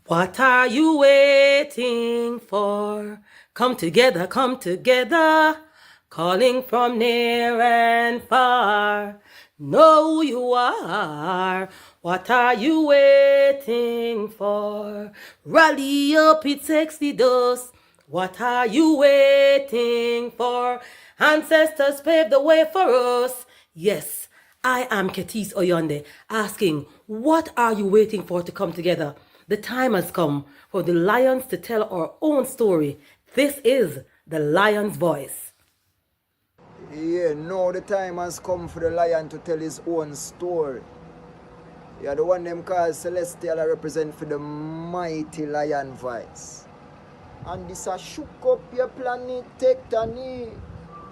What are you waiting for? Come together, calling from near and far. Know who you are. What are you waiting for? Rally up, it's Exodus. What are you waiting for? Ancestors paved the way for us. Yes, I am Ketis Oyonde, asking, what are you waiting for to come together? The time has come for the lions to tell our own story. This is the lion's voice. Yeah, now the time has come for the lion to tell his own story. Yeah, the one them called Celestial I represent for the mighty lion voice. And this a shook up your planet tectonic.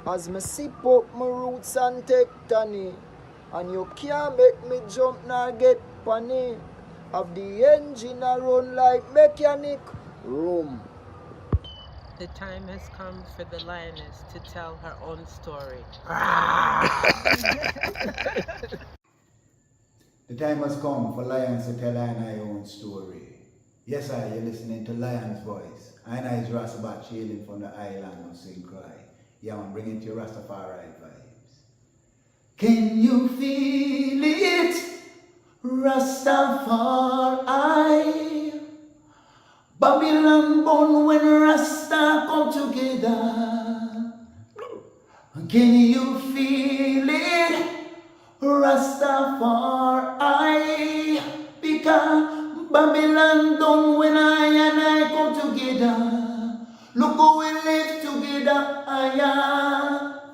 As me sip up my roots and tectonic. And you can't make me jump nor get panic. Of the engine a run like mechanic. Room. The time has come for the lioness to tell her own story. The time has come for lions to tell our own story. Yes, you're listening to Lion's Voice. I is Dejazmatch hailing from the island of St. Croix. Yeah, I'm bringing to you Rastafari vibes. Can you feel it? Rastafari. Babylon born when Rasta come together. Can you feel it? Rastafari. Because Babylon done when I and I come together. Look how we live together,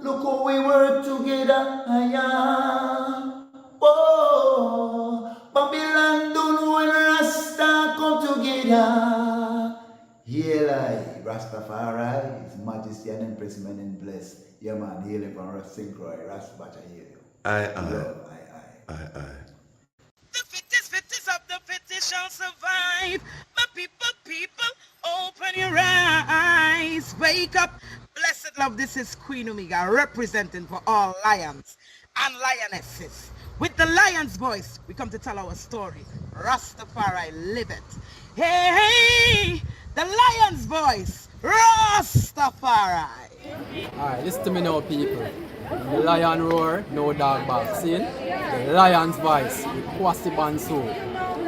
look how we work together, Oh, Babylon done when Rasta come together. Haile, Rastafari, His Majesty and Empressment and bless. Yeah man, hailing from Ras Sekou Tafari, Rastafari, I hear you. Aye. The fittest of the fittest shall survive. My people, open your eyes. Wake up. Blessed love, this is Queen Omega representing for all lions and lionesses. With the lion's voice, we come to tell our story. Rastafari, live it. Hey, the lion's voice. Rastafari. Alright, listen to me now, people. The lion roar, no dog bark. See? The lion's voice with Kwasi Bonsu.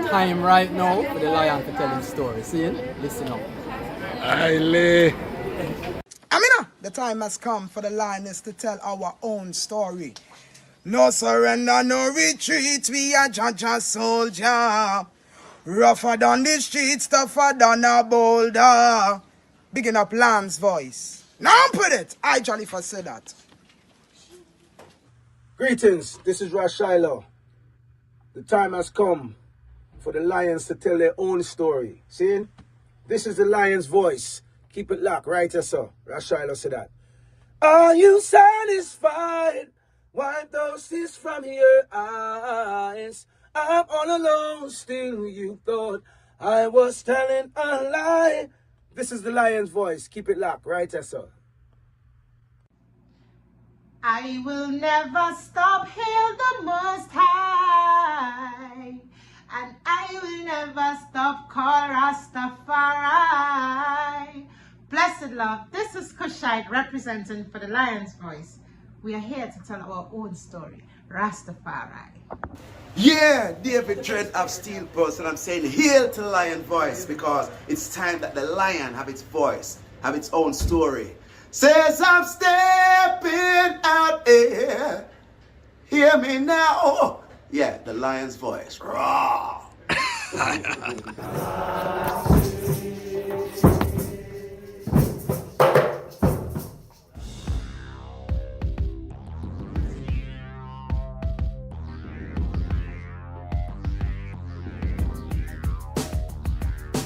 Time right now for the lion to tell his story. See? Listen up. Haile. Amina, the time has come for the lioness to tell our own story. No surrender, no retreat, we are Jaja soldier. Rougher than the streets, tougher than a boulder. Bigging up Lamb's voice. Now put it, I jolly for say that. Greetings, this is Ras Sekou. The time has come for the lions to tell their own story. See? This is the lion's voice. Keep it locked, right, sir? Ras Sekou said that. Are you satisfied? Wipe those tears from your eyes. I'm all alone, still you thought I was telling a lie. This is the lion's voice. Keep it locked, right, sir? I will never stop, hail the Most High, and I will never stop, call Rastafari. Blessed love, this is Kushite representing for the Lion's Voice. We are here to tell our own story, Rastafari. Yeah, David Dread of Steel Pulse, and I'm saying hail to Lion Voice because it's time that the lion have its voice, have its own story. Says I'm stepping out here. Hear me now. Oh, yeah, the lion's voice. Raw.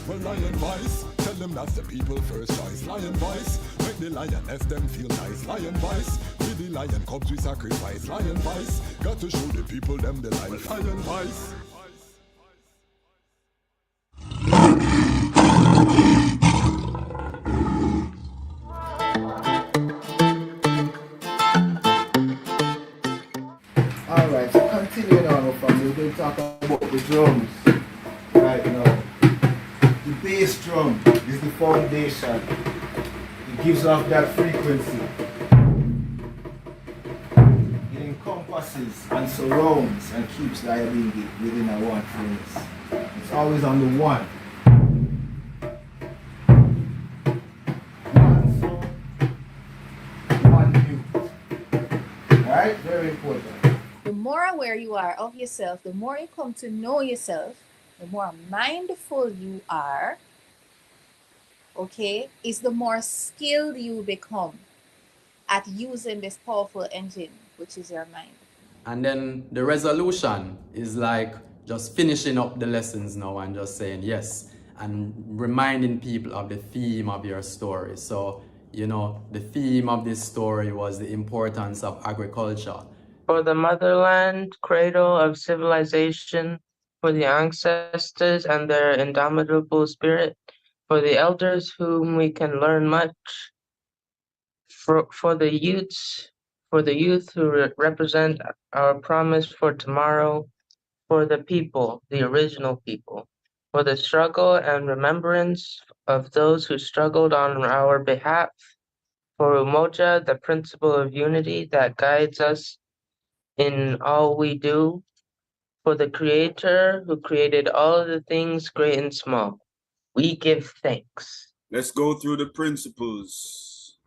Well, lion voice, tell them that's the people first choice. Lion voice, make the lioness them feel nice. Lion voice, with the lion cubs we sacrifice. Lion voice, got to show the people them the life. Lion voice. Alright, so continuing on from, we're going to talk about the drums right now. bass drum is the foundation. It gives off that frequency. It encompasses and surrounds and keeps the beat within a one phrase. It's always on the one. One sound, one mute. Alright? Very important. The more aware you are of yourself, the more you come to know yourself, the more mindful you are, okay, is the more skilled you become at using this powerful engine, which is your mind. And then the resolution is like just finishing up the lessons now and just saying yes and reminding people of the theme of your story. So, you know, the theme of this story was the importance of agriculture. For the motherland, cradle of civilization, for the ancestors and their indomitable spirit, for the elders whom we can learn much, for the youth who represent our promise for tomorrow, for the people, the original people, for the struggle and remembrance of those who struggled on our behalf, for Umoja, the principle of unity that guides us in all we do, for the Creator who created all of the things great and small. We give thanks. Let's go through the principles.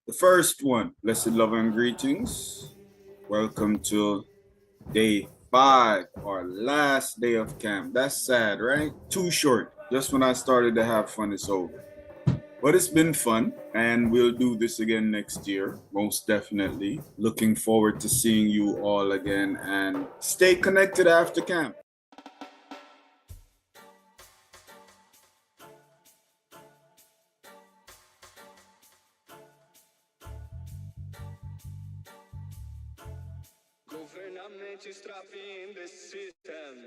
The first one, blessed love and greetings. Welcome to day 5, our last day of camp. That's sad, right? Too short. Just when I started to have fun, it's over. But it's been fun, and we'll do this again next year, most definitely. Looking forward to seeing you all again, and stay connected after camp. Government is trapping the system.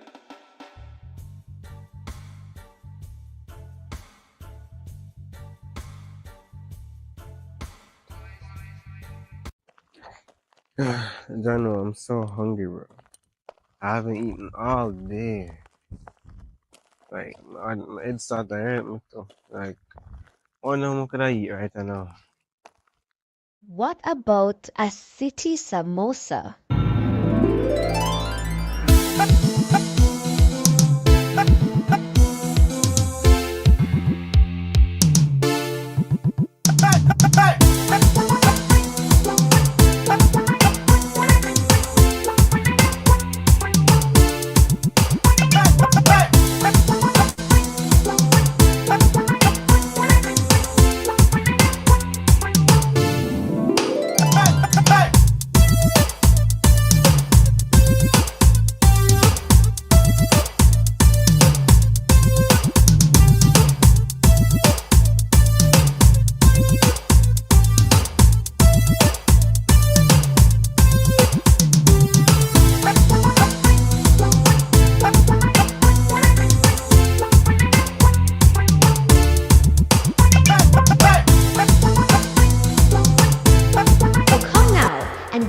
Jano, I'm so hungry, bro. I haven't eaten all day. Like, my head started to hurt me too. Like, what no could I eat right now? What about a city samosa?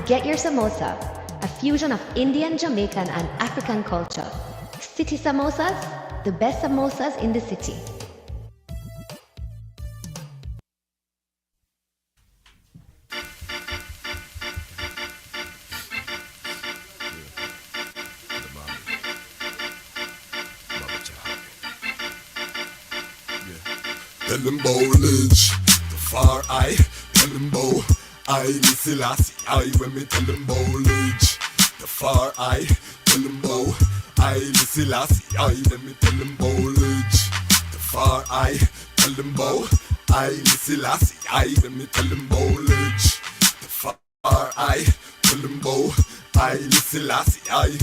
Get your samosa, a fusion of Indian, Jamaican, and African culture. City samosas, the best samosas in the city. Tell them bowledge, the far eye, tell them bow. Haile Selassie, I when me tell them bowledge, the far eye, tell them bow. Haile Selassie, I when me tell them bowledge, the far eye, tell them bow. Haile Selassie, I when me tell them bowledge, the far eye, tell them bow. Haile Selassie, I.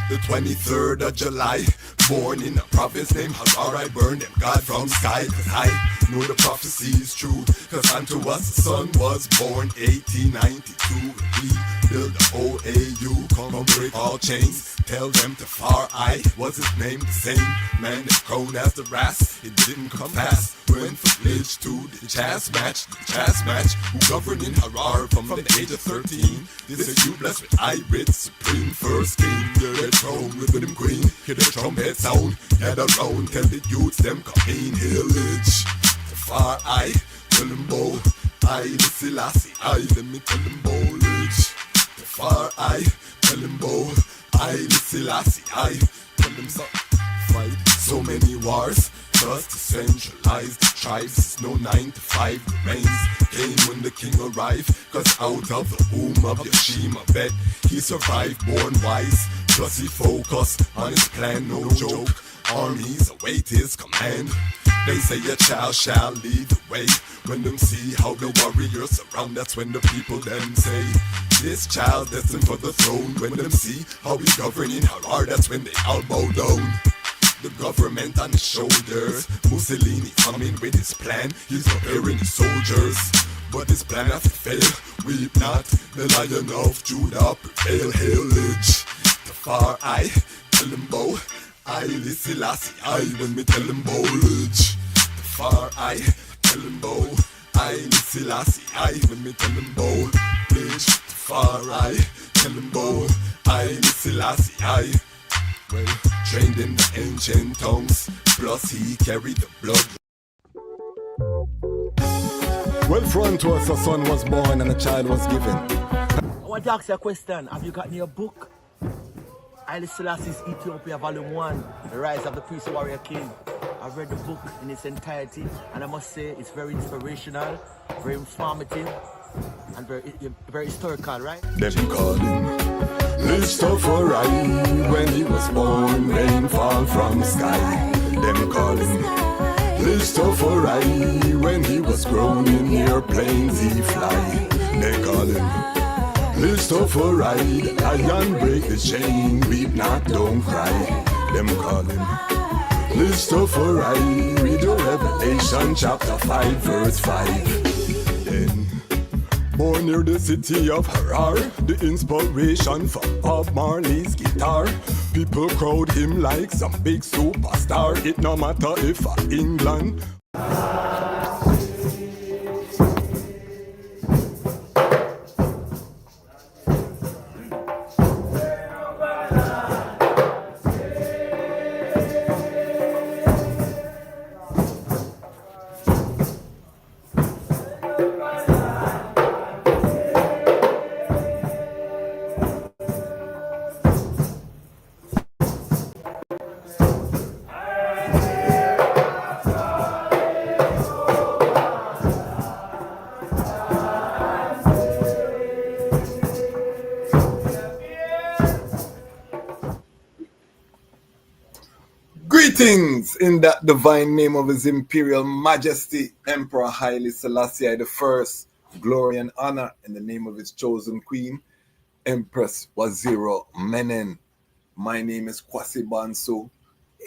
The 23rd of July, born in a province named Harar, I burn them God from sky, 'cause I know the prophecy is true. Cause unto us the son was born 1892. We build the OAU, come break all chains. Tell them Tafari was his name, the same man that crowned as the Ras. It didn't come fast. Went from village to Dejazmatch, who governed in Harar from the age of 13. This is you blessed with Iris, supreme first king. The throne with him queen, hear the trumpet sound. Gather round, tell the youths them come in village. Tafari, tell them bow. Haile Selassie, let me tell them bowledge. Tafari, tell them bow. Haile Selassie, tell them so. Fight so many wars, just to centralize the tribes. No 9 to 5 reigns came when the king arrived. Cause out of the womb of Yashima bet he survived, born wise. Plus he focused on his plan, no joke. Armies await his command. They say a child shall lead the way. When them see how the warriors surround, that's when the people them say, this child destined for the throne. When them see how we govern in Harar, that's when they all bow down. The government on his shoulders, Mussolini coming with his plan. He's preparing his soldiers, but his plan has failed. Weep not, the Lion of Judah prevail. Hailage, Tafari, tell him bow. Haile Selassie, when me tell him bowledge. Tafari, tell him bow. Haile Selassie, when me tell him bowledge. Tafari, tell him bow. Haile Selassie, well, trained in the ancient tongues, plus he carried the blood. Well, front to us a son was born and a child was given. I want to ask you a question. Have you got your book? Haile Selassie's Ethiopia Volume 1, The Rise of the Priest Warrior King. I've read the book in its entirety, and I must say it's very inspirational, very informative, and very historical, right? Them call him Tafari when he was born, rainfall from sky. Them call him Tafari when he was grown in airplanes he fly. They call him Tafari, the lion break the chain, weep not, don't cry. Them call him Tafari, read your Revelation chapter 5 verse 5. Then born near the city of Harar, the inspiration for Bob Marley's guitar. People crowd him like some big superstar. It no matter if England. Greetings in that divine name of His Imperial Majesty, Emperor Haile Selassie I, glory and honor in the name of his chosen queen, Empress Waziri Menen. My name is Kwasi Bonsu,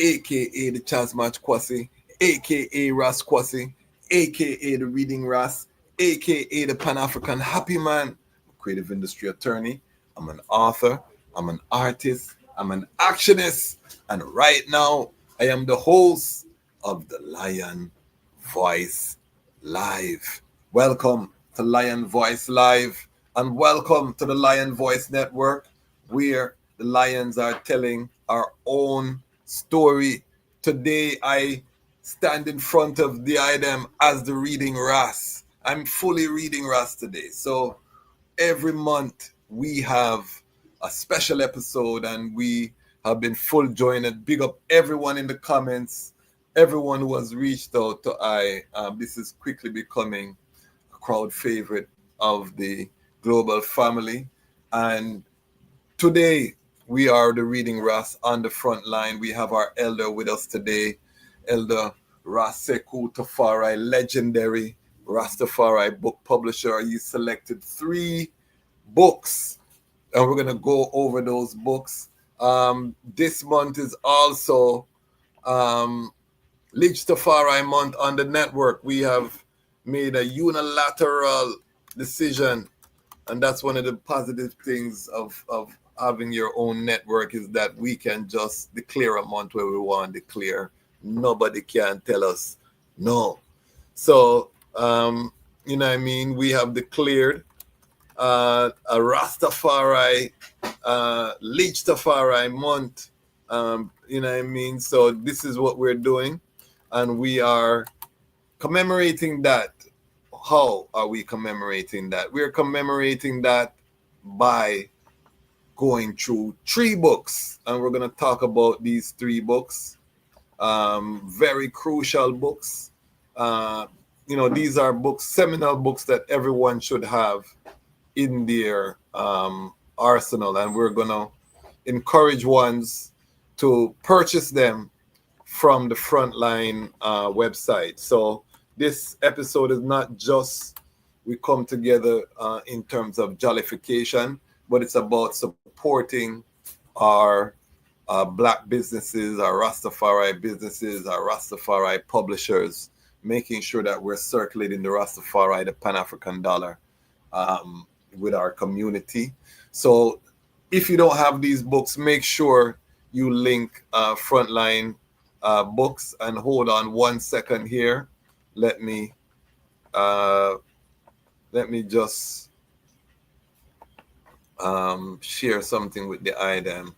aka the DejazmatchKwasi, aka Ras Kwasi, aka the Reading Ras, aka the Pan-African Happy Man, creative industry attorney. I'm an author, I'm an artist, I'm an actionist, and right now I am the host of the Lion Voice Live. Welcome to Lion Voice Live, and welcome to the Lion Voice Network, where the lions are telling our own story. Today I stand in front of the item as the Reading Ras. I'm fully Reading Ras today. So every month we have a special episode, and we have been full joined. Big up everyone in the comments, everyone who has reached out to I. This is quickly becoming a crowd favorite of the global family. And today we are the Reading Ras on the front line. We have our elder with us today, Elder Ras Sekou Tafari, legendary Rastafari book publisher. He selected 3 books, and we're going to go over those books. This month is also Lich Tafari month on the network, we have made a unilateral decision, and that's one of the positive things of having your own network, is that we can just declare a month where we want to declare. Nobody can tell us no. So, you know what I mean? We have declared a Rastafari, Leech Tafari month. You know what I mean? So this is what we're doing, and we are commemorating that. How are we commemorating that? We're commemorating that by going through 3 books, and we're going to talk about these 3 books. Very crucial books. You know, these are books, seminal books that everyone should have in their arsenal, and we're going to encourage ones to purchase them from the Frontline website. So this episode is not just we come together in terms of jollification, but it's about supporting our Black businesses, our Rastafari businesses, our Rastafari publishers, making sure that we're circulating the Rastafari, the Pan-African dollar, with our community. So if you don't have these books, make sure you link Frontline books, and hold on 1 second here. Let me just share something with the item,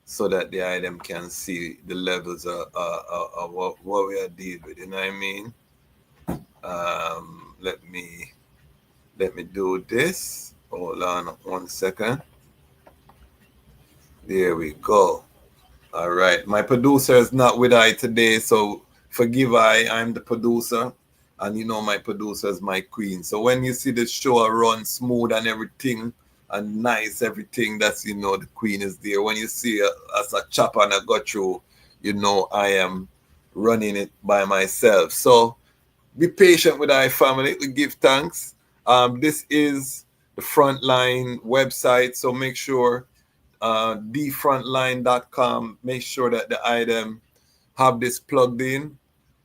so that the item can see the levels of what we are dealing with. You know what I mean? Let me do this. Hold on 1 second. There we go. All right. My producer is not with I today, so forgive I'm the producer, and you know my producer is my queen. So when you see the show run smooth and everything and nice, everything, that's, you know, the queen is there. When you see us a chap and a go through, you know I am running it by myself. So be patient with our family. We give thanks. This is the Frontline website, so make sure thefrontline.com, make sure that the item have this plugged in,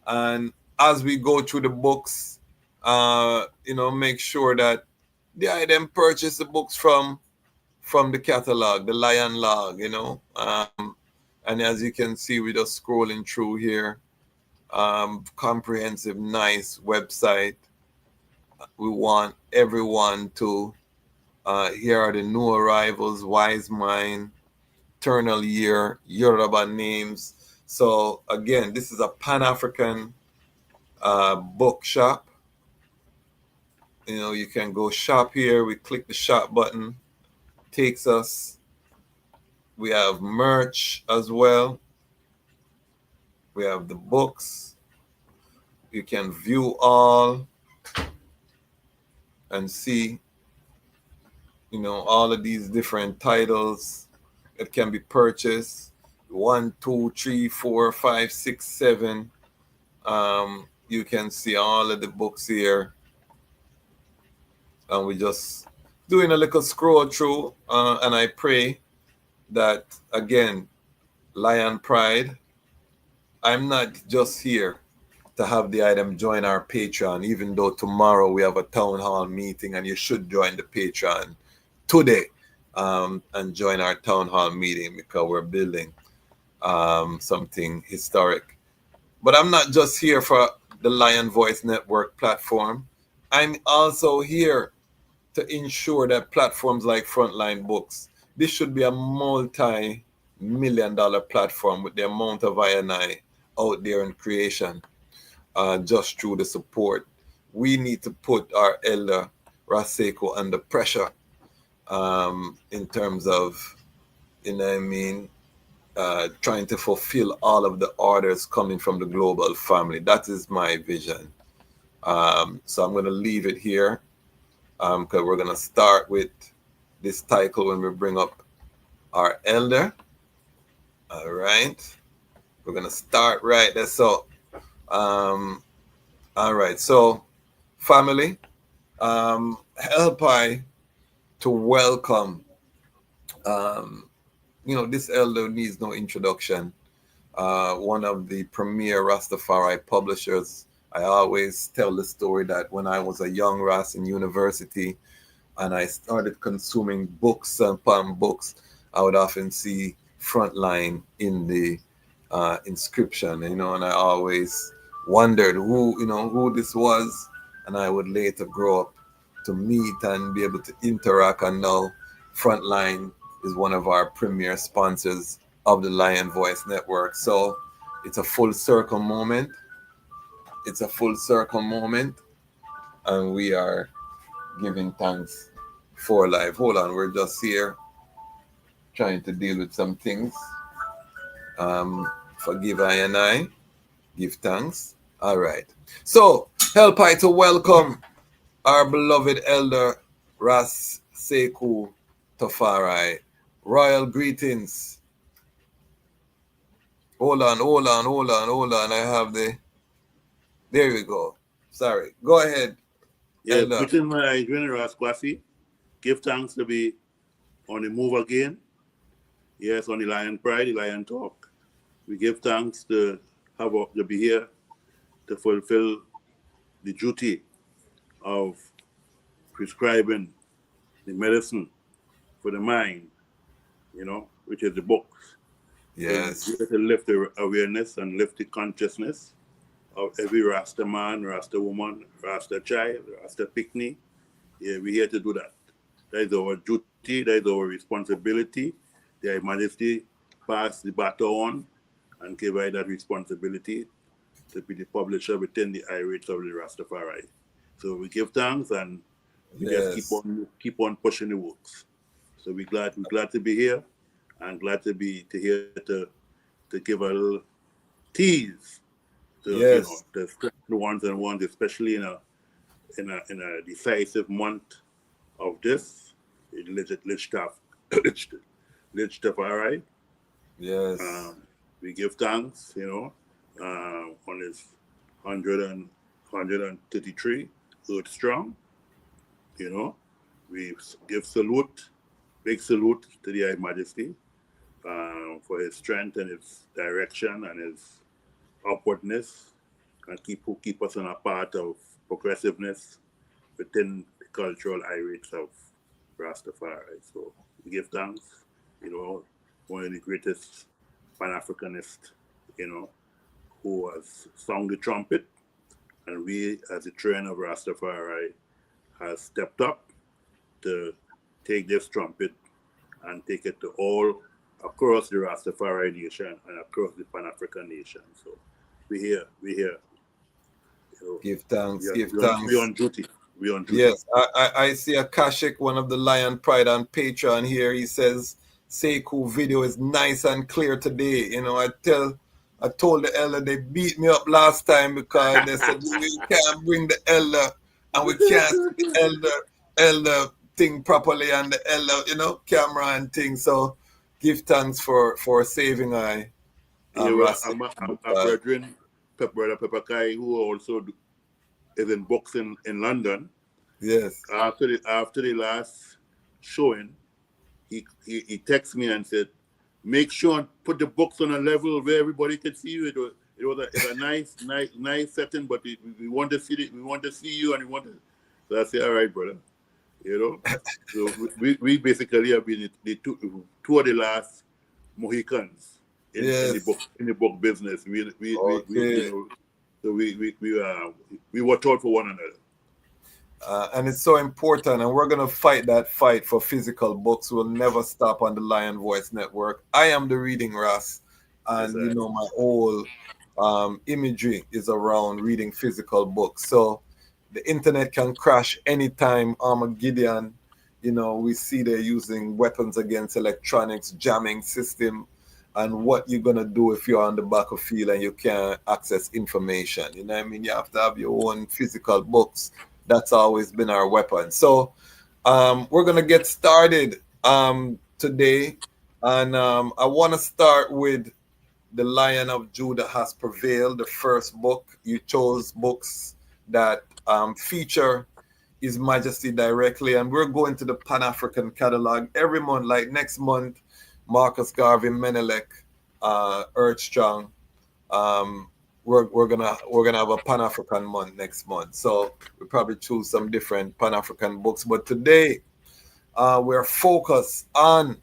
and as we go through the books, you know, make sure that the item purchase the books from the catalog, the Lion Log, you know. And as you can see, we're just scrolling through here. Comprehensive, nice website. We want everyone to here are the new arrivals: Wise Mind, Eternal Year, Yoruba names. So again, this is a Pan-African bookshop. You know, you can go shop here. We click the shop button, takes us. We have merch as well. We have the books. You can view all and see, you know, all of these different titles that can be purchased. 1, 2, 3, 4, 5, 6, 7. You can see all of the books here, and we just doing a little scroll through, and I pray that, again, Lion Pride, I'm not just here to have the item join our Patreon, even though tomorrow we have a town hall meeting, and you should join the Patreon today and join our town hall meeting, because we're building something historic. But I'm not just here for the Lion Voice Network platform. I'm also here to ensure that platforms like Frontline Books, this should be a multi-million-dollar platform with the amount of I&I out there in creation, just through the support. We need to put our elder Ras Sekou under pressure in terms of, you know what I mean, trying to fulfill all of the orders coming from the global family. That is my vision. So I'm going to leave it here, because we're going to start with this title when we bring up our elder. All right. We're going to start right there. So, all right. So, family, help I to welcome, you know, this elder needs no introduction. one of the premier Rastafari publishers. I always tell the story that when I was a young Ras in university and I started consuming books and palm books, I would often see Frontline in the inscription, and I always wondered who this was, and I would later grow up to meet and be able to interact. And now Frontline is one of our premier sponsors of the Lion Voice Network. So it's a full circle moment. It's a full circle moment, and we are giving thanks for life. Hold on, we're just here trying to deal with some things. Forgive I and I. Give thanks. All right. So, help I to welcome our beloved elder Ras Sekou Tafari. Royal greetings. Hold on. I have there we go. Sorry. Go ahead, Yeah, elder. greeting my Ras Kwasi. Give thanks to be on the move again. Yes, on the Lion Pride, the Lion Talk. We give thanks to be here to fulfill the duty of prescribing the medicine for the mind, which is the books. Yes. So we're to lift the awareness and lift the consciousness of every Rasta man, Rasta woman, Rasta child, Rasta picnic. Yeah, we're here to do that. That is our duty, that is our responsibility. Their Majesty passed the baton and gave us that responsibility to be the publisher within the irates of the Rastafari. So we give thanks and we just keep on pushing the works. So we're glad to be here and glad to here to give a little tease to the ones and ones, especially in a decisive month of this, Tafari. Yes. We give thanks, on his 133 Earth Strong. We give big salute to the High Majesty for his strength and his direction and his upwardness, and keep us on a path of progressiveness within the cultural irates of Rastafari. So we give thanks, one of the greatest Pan-Africanists, who has sung the trumpet, and we, as the train of Rastafari, has stepped up to take this trumpet and take it to all across the Rastafari nation and across the Pan-African nation. So we here. Give thanks. We on duty. Yes, I see a Kashik, one of the Lion Pride on Patreon here. He says, Sekou video is nice and clear today. I told the elder they beat me up last time because they said we can't bring the elder and we can't see the elder thing properly and the elder, camera and thing. So give thanks for saving I. A brethren, Brother Pepper who also is in boxing in London. Yes. After the last showing, he texted me and said, "Make sure and put the books on a level where everybody can see you." It was a nice setting, but we want to see it. We want to see you, and we want to. So I said, "All right, brother." So we basically have been the two of the last Mohicans in the book business. We watch out for one another. And it's so important, and we're going to fight that fight for physical books. We'll never stop on the Lion Voice Network. I am the reading Ras, and my whole imagery is around reading physical books. So the internet can crash anytime. Armageddon, we see they're using weapons against electronics, jamming system, and what you're gonna do if you're on the battlefield and you can't access information. You have to have your own physical books. That's always been our weapon. So we're going to get started today. And I want to start with The Lion of Judah Has Prevailed, the first book. You chose books that feature His Majesty directly. And we're going to the Pan-African Catalog every month. Like next month, Marcus Garvey Menelek Earth Strong. We're gonna have a Pan African month next month, so we'll probably choose some different Pan African books. But today, we're focused on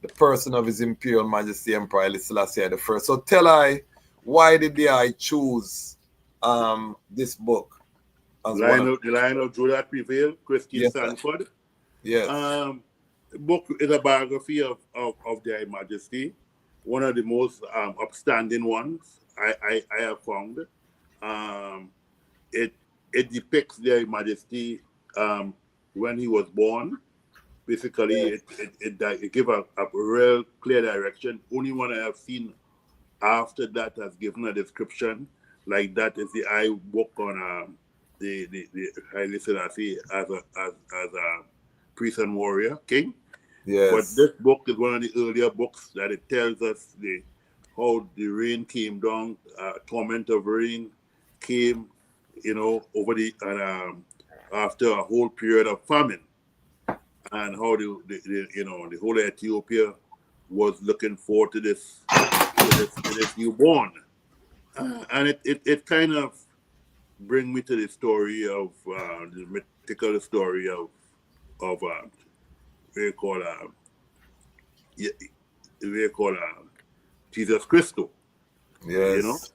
the person of His Imperial Majesty Emperor Haile Selassie the First. So tell I, why did I choose this book as one of The Lion of Judah Prevail, Christian Yes, sir. Sanford. Yes. The book is a biography of Their Majesty, one of the most upstanding ones I have found. It depicts Their Majesty when he was born. Basically, it gives a real clear direction. Only one I have seen after that has given a description like that is the I book on the Haile Selassie as a priest and warrior king. Yes. But this book is one of the earlier books that it tells us how the rain came down, torment of rain came, over after a whole period of famine, and how the whole of Ethiopia was looking forward to this newborn, and it kind of bring me to the story of the mythical story of what you call Jesus Christ. Yes.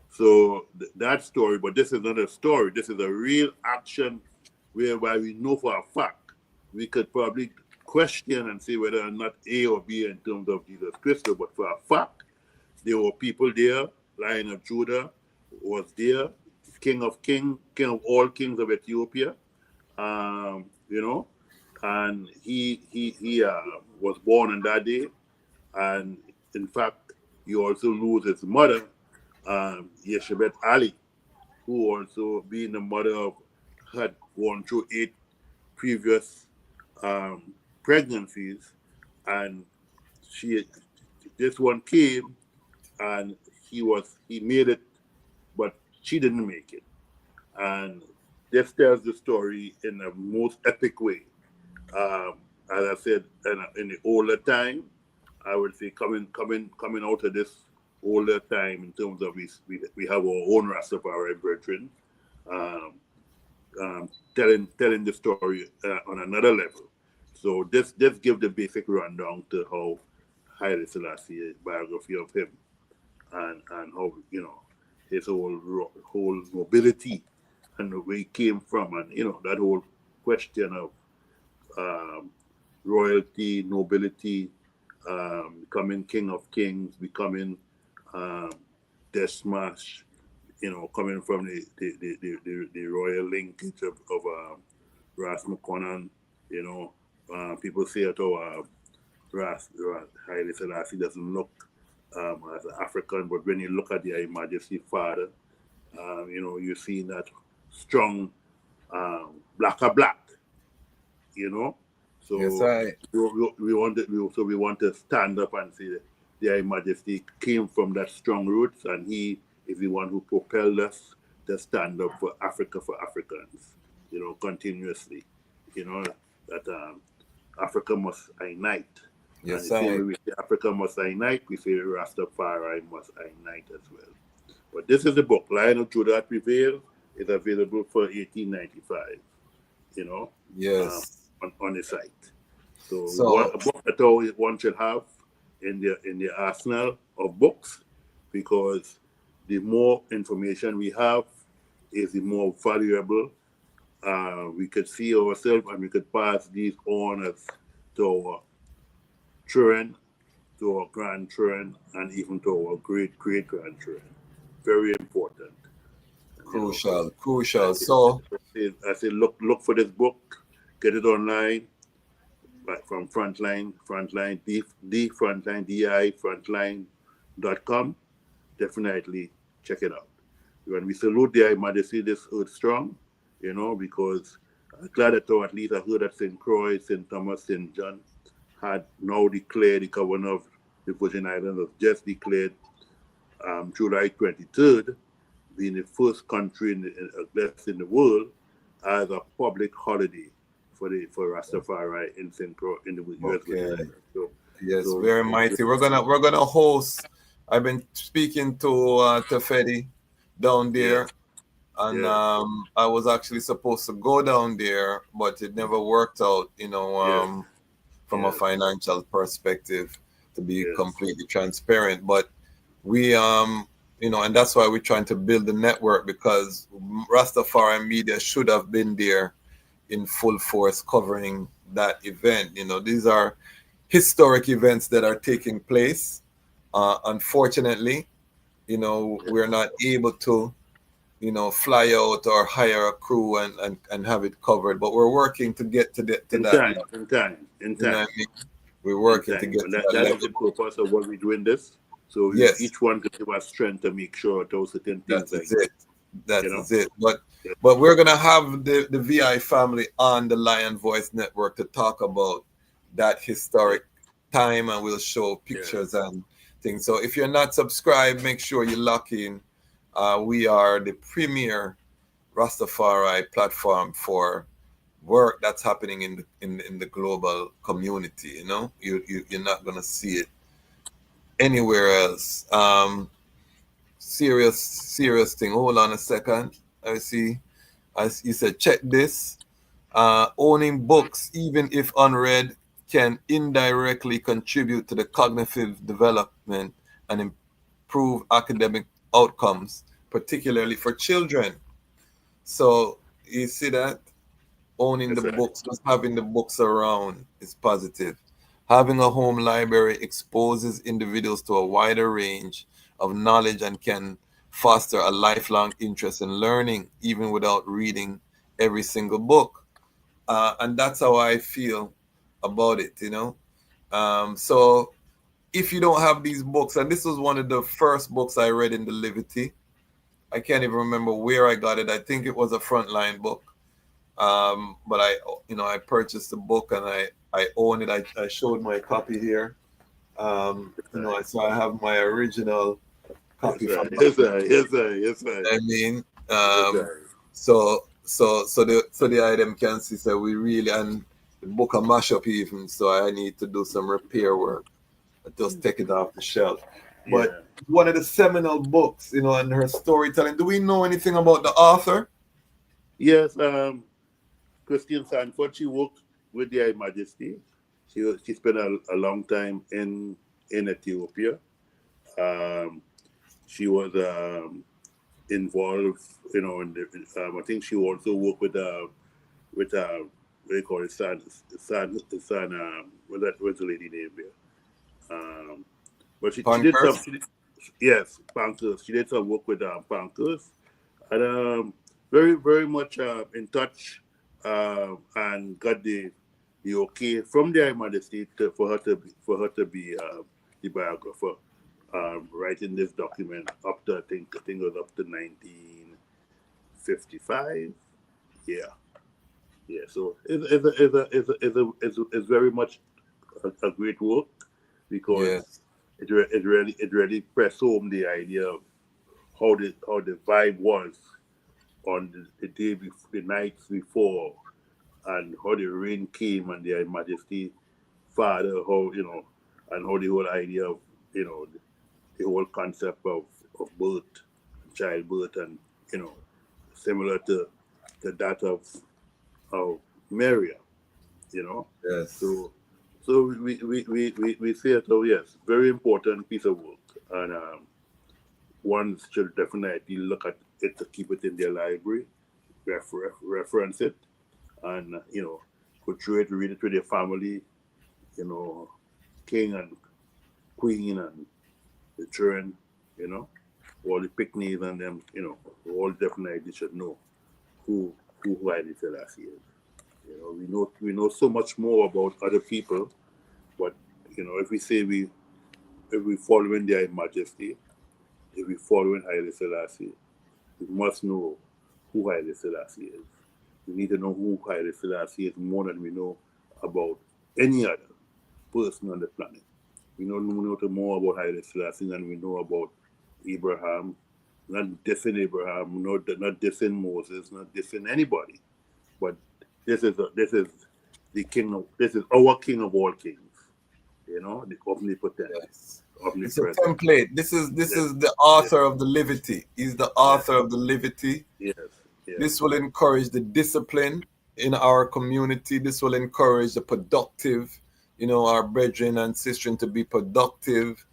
So that story, but this is not a story. This is a real action whereby we know for a fact. We could probably question and say whether or not A or B in terms of Jesus Christ, but for a fact, there were people there. Lion of Judah was there, King of all kings of Ethiopia, and he was born on that day, and in fact, he also lose his mother, Yeshebet Ali, who also being the mother of had gone through 8 previous pregnancies, and this one came, and he made it, but she didn't make it, and this tells the story in the most epic way. As I said, in the older time, I would say coming out of this older time in terms of we have our own Rastafari brethren, telling the story on another level. So this gives the basic rundown to how Haile Selassie, biography of him, and how his whole mobility and where he came from, and that whole question of royalty, nobility, becoming king of kings, becoming Dejazmatch, coming from the royal linkage of Ras Sekou. People say that Ras Haile Selassie doesn't look as an African, but when you look at the Majesty father, you're seeing that strong black. So Yes, we want to stand up and say that Their Majesty came from that strong roots, and he is the one who propelled us to stand up for Africa, for Africans, continuously. That Africa must unite. Yes, and the same way we say Africa must unite, we say Rastafari must unite as well. But this is the book, Lion of Judah Prevail. It's available for 1895. Yes. On the site. So, So a book that always one should have in the arsenal of books, because the more information we have is the more valuable we could see ourselves, and we could pass these honors to our children, to our grandchildren, and even to our great-grandchildren. Very important. crucial. So I say look for this book, get it online, like from Frontline, Frontline.com. Definitely check it out. When we salute Their Majesty this Earth Strong, because I'm glad that at least I heard that St. Croix, St. Thomas, St. John had now declared, the governor of the Virgin Islands has just declared July 23rd being the first country in the world as a public holiday for Rastafari in the U.S. Okay. Virgin Islands. Yes, very mighty. We're gonna host I've been speaking to Tafedi down there, and I was actually supposed to go down there, but it never worked out. From a financial perspective, to be completely transparent. But we, and that's why we're trying to build the network, because Rastafari media should have been there in full force covering that event. These are historic events that are taking place. Unfortunately, we're not able to, fly out or hire a crew and have it covered. But we're working to get to that. In time. You know what I mean? We're working to get And to that that is level. the purpose of what we're doing this. So Yes. each one can give us strength to make sure those certain things That is it. That you know? is it. But we're gonna have the VI family on the Lion Voice Network to talk about that historic time, and we'll show pictures and things. So if you're not subscribed, make sure you lock in. We are the premier Rastafari platform for work that's happening in the global community. You're not gonna see it anywhere else. Serious thing. Hold on a second. I see. As you said, check this. Owning books, even if unread, can indirectly contribute to the cognitive development and improve academic outcomes, particularly for children. So you see that owning the books, just having the books around is positive. Having a home library exposes individuals to a wider range of knowledge and can foster a lifelong interest in learning, even without reading every single book. And that's how I feel about it. So if you don't have these books, and this was one of the first books I read in the Liberty, I can't even remember where I got it. I think it was a Frontline book. But I purchased the book and I own it. I showed my copy here. So I have my original copy from Yes, sir. I mean, so the item can see, so we really, and the book a mash up even, so I need to do some repair work. I just take it off the shelf. But one of the seminal books, and her storytelling. Do we know anything about the author? Yes, Christine Sanford, she worked with the High Majesty. She spent a long time in Ethiopia. She was involved, in the, I think she also worked with what do you call it, what's the lady name there? But she did some, yes, Pankers. She did some work with Pankers, and very, very much in touch, and got the okay from the High Majesty for her to be the biographer, writing this document up to I think it was up to 1955. Yeah. So it's very much a great work, because it really pressed home the idea of how the vibe was on the day before, the nights before, and how the rain came and their Majesty Father, how and how the whole idea of the whole concept of birth, childbirth, and similar to that of Maria, Yes. So we say it. So yes, very important piece of work, and one should definitely look at it to keep it in their library, reference it, and portray it, read it to their family, king and queen and the children, all the picnics and them, all definitely should know who Haile Selassie is. We know so much more about other people, but if we say if we following their Majesty, if we following Haile Selassie, we must know who Haile Selassie is. We need to know who Haile Selassie is more than we know about any other person on the planet. We know more about Haile Selassie than we know about Abraham. Not dissing Abraham, not dissing Moses, not dissing anybody. But this is our king of all kings. The omnipotent, It's a omnipresent. template. This is Yes, the yes, author of the Livity. He's the yes, author of the Livity. yes, yes, This will encourage the discipline in our community. This will encourage the productive, our brethren and sisters to be productive,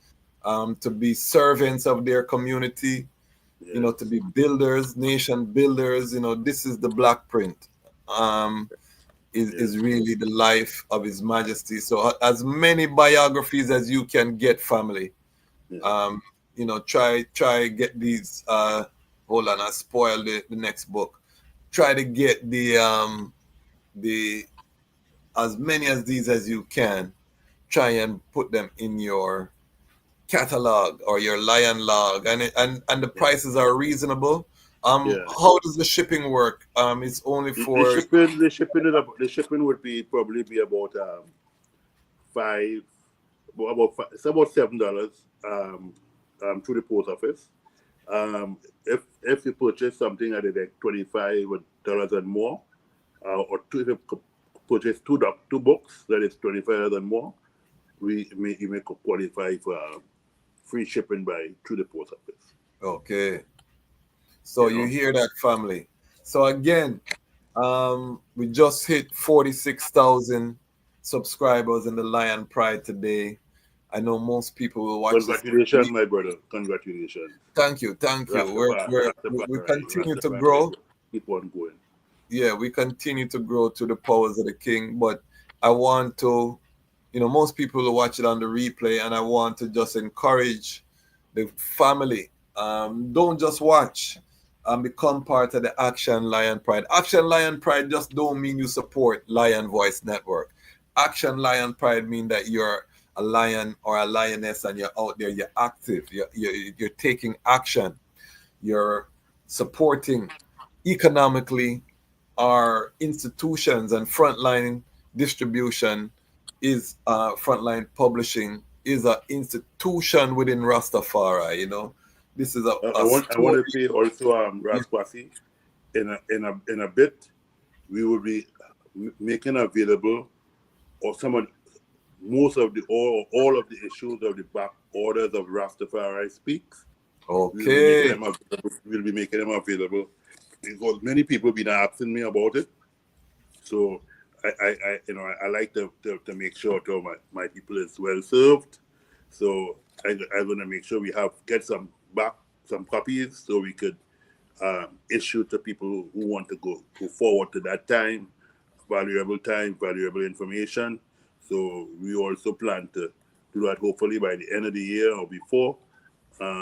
to be servants of their community, yes, to be builders, nation builders. This is the black print. Is yes, really the life of His Majesty. So as many biographies as you can get, family. yes. Try get these. Hold on, I spoiled the next book. Try to get the as many as these as you can. Try and put them in your catalog or your lion log, and the prices are reasonable. Yeah. How does the shipping work? It's only The for shipping, the shipping would be probably be about five, it's about $7 through the post office. If you purchase something at like $25 and more, or if you purchase two books that is $25 and more, you may qualify for free shipping by through the post office. okay. So you hear that, family. So again, we just hit 46,000 subscribers in the Lion Pride today. I know most people will watch this. Congratulations, my brother. Congratulations. Thank you. We continue to Rastafari, grow. keep on going. Yeah, we continue to grow to the powers of the King. But I want to, most people will watch it on the replay, and I want to just encourage the family. Don't just watch. Become part of the Action Lion Pride. Action Lion Pride just don't mean you support Lion Voice Network. Action Lion Pride mean that you're a lion or a lioness and you're out there, you're active, you're taking action, you're supporting economically our institutions, and Frontline Distribution is Frontline Publishing is an institution within Rastafari. This is I a want story. to say also, Ras Kwasi, in a bit, we will be making available or most of the all of the issues of the back orders of Rastafari Speaks. Okay. We'll be making them available because many people been asking me about it. So I like to make sure to my people is well served. So I'm gonna make sure we get some copies so we could issue to people who want to go forward to that time, valuable information. So we also plan to do that hopefully by the end of the year or before,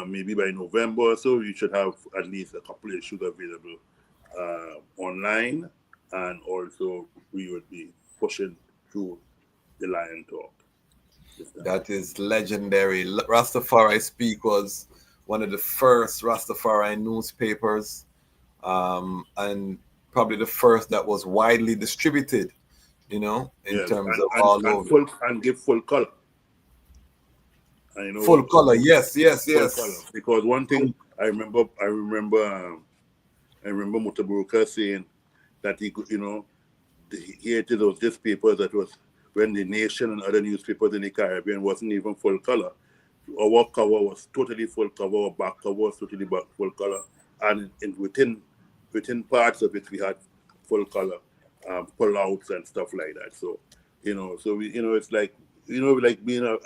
maybe by November. So we should have at least a couple of issues available online, and also we would be pushing through the Lion Talk. That is legendary. Rastafari Speak was one of the first Rastafari newspapers, and probably the first that was widely distributed, in terms of all over. And give full color. And Full color, yes. Full color. Because one thing I remember Mutaburuka saying that he hated those newspapers that was when the Nation and other newspapers in the Caribbean wasn't even full color. Our cover was totally full cover, our back cover was totally full color, and within parts of it we had full color pullouts and stuff like that. So so we it's like like being a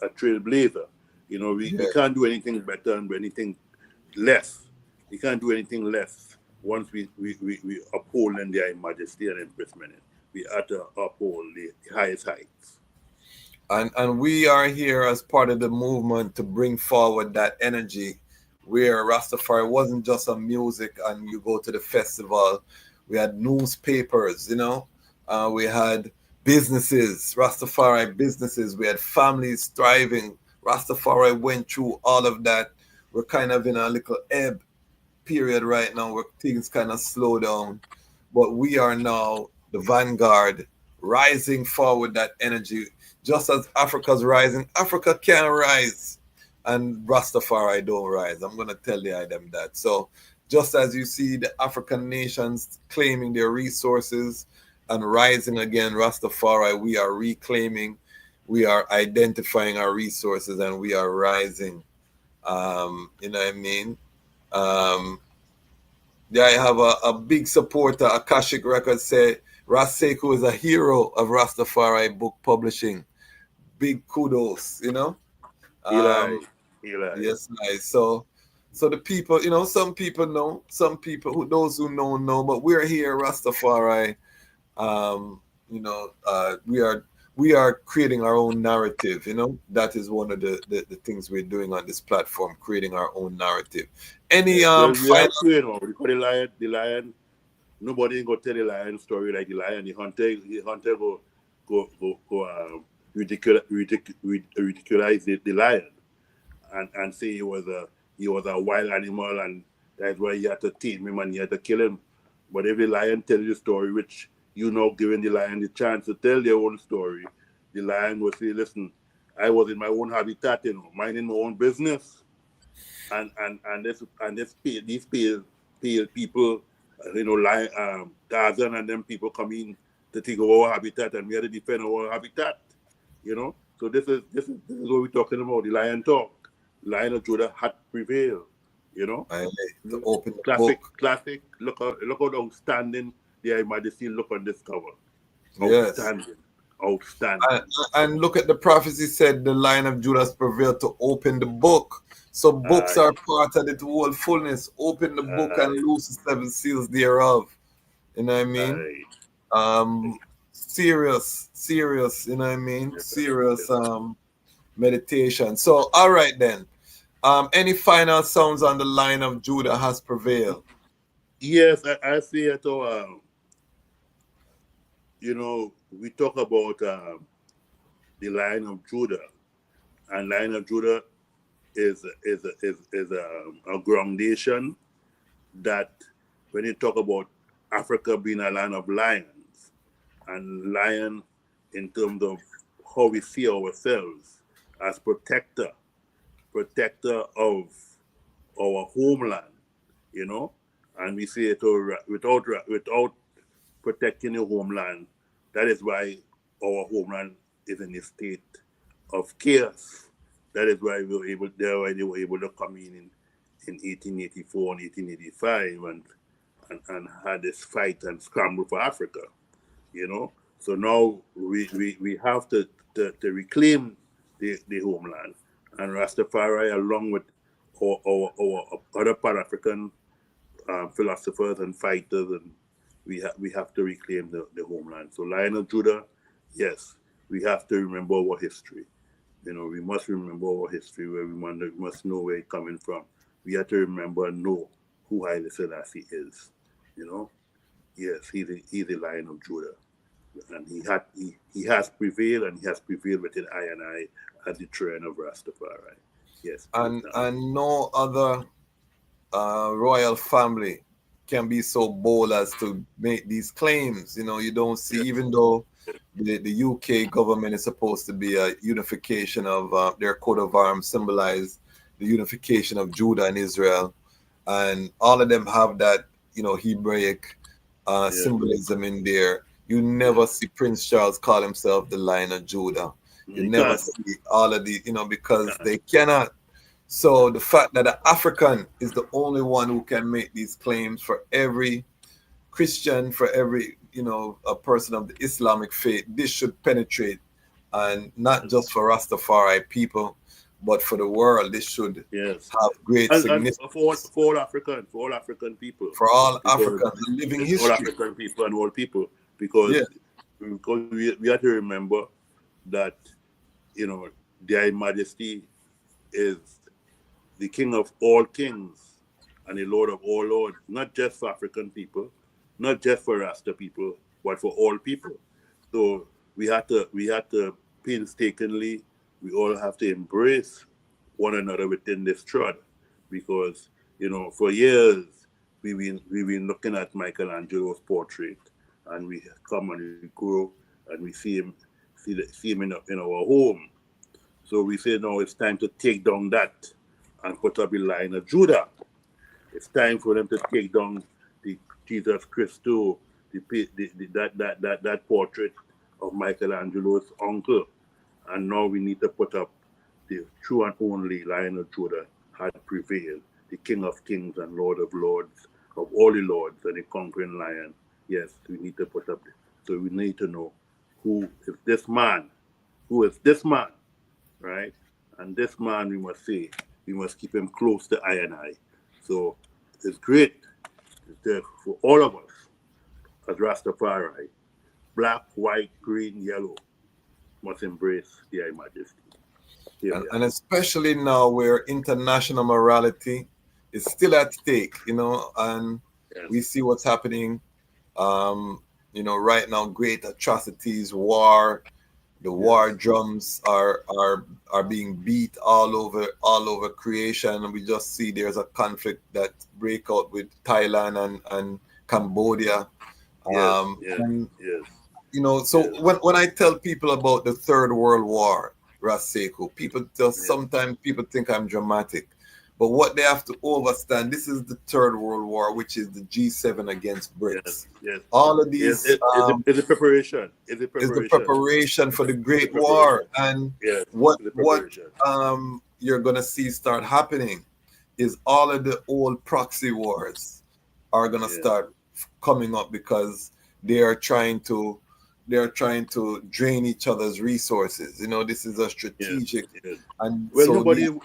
trailblazer. We can't do anything better and anything less. We can't do anything less once we uphold in their majesty and impressment. We have to uphold the highest heights. And we are here as part of the movement to bring forward that energy where Rastafari wasn't just a music and you go to the festival. We had newspapers, we had businesses, Rastafari businesses, we had families thriving. Rastafari went through all of that. We're kind of in a little ebb period right now where things kind of slow down, but we are now the vanguard, rising forward that energy. Just as Africa's rising, Africa can rise, and Rastafari don't rise. I'm gonna tell them that. So just as you see the African nations claiming their resources and rising again, Rastafari, we are reclaiming we are identifying our resources and we are rising. You know what I mean? Yeah, I have a big supporter. Akashic Records say Ras Sekou is a hero of Rastafari book publishing. Big kudos, you know. Eli, Eli. Yes, nice. So the people, you know, some people know, some people who those who know, but we're here, Rastafari. You know, we are creating our own narrative. You know, that is one of the things we're doing on this platform, creating our own narrative. Any Yes, well, we final? have to, you know, because the lion, nobody ain't gonna tell the lion story like the lion. The hunter go ridiculize the lion and say he was a wild animal and that's why you had to tame him and you had to kill him. But if the lion tell you the story, which you know giving the lion the chance to tell their own story, the lion will say, listen, I was in my own habitat, you know, minding my own business. These pale people, you know, like Tarzan and them people come in to take over our habitat, and we have to defend our habitat. You know, so this is what we're talking about. The lion talk, Lion of Judah had prevailed. You know, I like to open the classic, book. classic. Look how outstanding the Majesty look on this cover. Yes. Outstanding, outstanding. And look at the prophecy said the Lion of Judah has prevailed to open the book. So books Aye, are part of the whole fullness. Open the book and aye, loose the seven seals thereof. You know what I mean? aye. Serious, you know what I mean? Yes, Serious yes. meditation. So all right then. Any final sounds on the Lion of Judah has prevailed? Yes, I see it. You know, we talk about the Lion of Judah, and Lion of Judah is a groundation that when you talk about Africa being a land of lions, and lion in terms of how we see ourselves as protector of our homeland, you know, and we see it without protecting your homeland. That is why our homeland is in a state of chaos. That is why they were able to come in 1884 and 1885 and had this fight and scramble for Africa, you know. So now we have to reclaim the homeland. And Rastafari, along with our other Pan African philosophers and fighters, and we have to reclaim the homeland. So Lion of Judah, yes, we have to remember our history. You know, we must remember our history where we must know where it's coming from. We have to remember and know who Haile Selassie is. You know, yes, he's the Lion of Judah, and he has prevailed, and he has prevailed within I and I at the throne of Rastafari. Yes, And no other royal family can be so bold as to make these claims. You know, you don't see, even though the UK government is supposed to be a unification of their coat of arms symbolize the unification of Judah and Israel, and all of them have that, you know, Hebraic symbolism in there. You never see Prince Charles call himself the Lion of Judah. You never see all of the, you know, because they cannot. So the fact that the African is the only one who can make these claims for every Christian, for every, you know, a person of the Islamic faith, this should penetrate, and not just for Rastafari people, but for the world. This should yes, have great and significance for all African people, for all because Africans, a living it's all history. African people and all people, because Yeah. we have to remember that, you know, their Majesty is the King of all kings and the Lord of all lords, not just for African people, not just for Rasta people, but for all people. So we had to painstakingly, we all have to embrace one another within this trod, because, you know, for years we've been looking at Michelangelo's portrait, and we come and we grow and we see him in our home. So we say now it's time to take down that and put up a Lion of Judah. It's time for them to take down the Jesus Christo, that portrait of Michelangelo's uncle, And now we need to put up the true and only Lion of Judah had prevailed, the King of Kings and Lord of Lords, of all the lords and the conquering lion. Yes, we need to put up. So we need to know who is this man, right? And this man, we must say, we must keep him close to I and I. So it's great for all of us as Rastafari, black, white, green, yellow, must embrace the High Majesty. And especially now where international morality is still at stake, and we see what's happening, right now, great atrocities, war, the war drums are being beat all over creation. And we just see there's a conflict that break out with Thailand and Cambodia. And, so when I tell people about the Third World War, Ras Sekou, people just sometimes people think I'm dramatic. But what they have to understand, this is the Third World War, which is the G7 against BRICS. All of these is a preparation. Is the preparation for the Great War. And what you're gonna see start happening is all of the old proxy wars are gonna start coming up because they are trying to drain each other's resources. This is a strategic. And well, so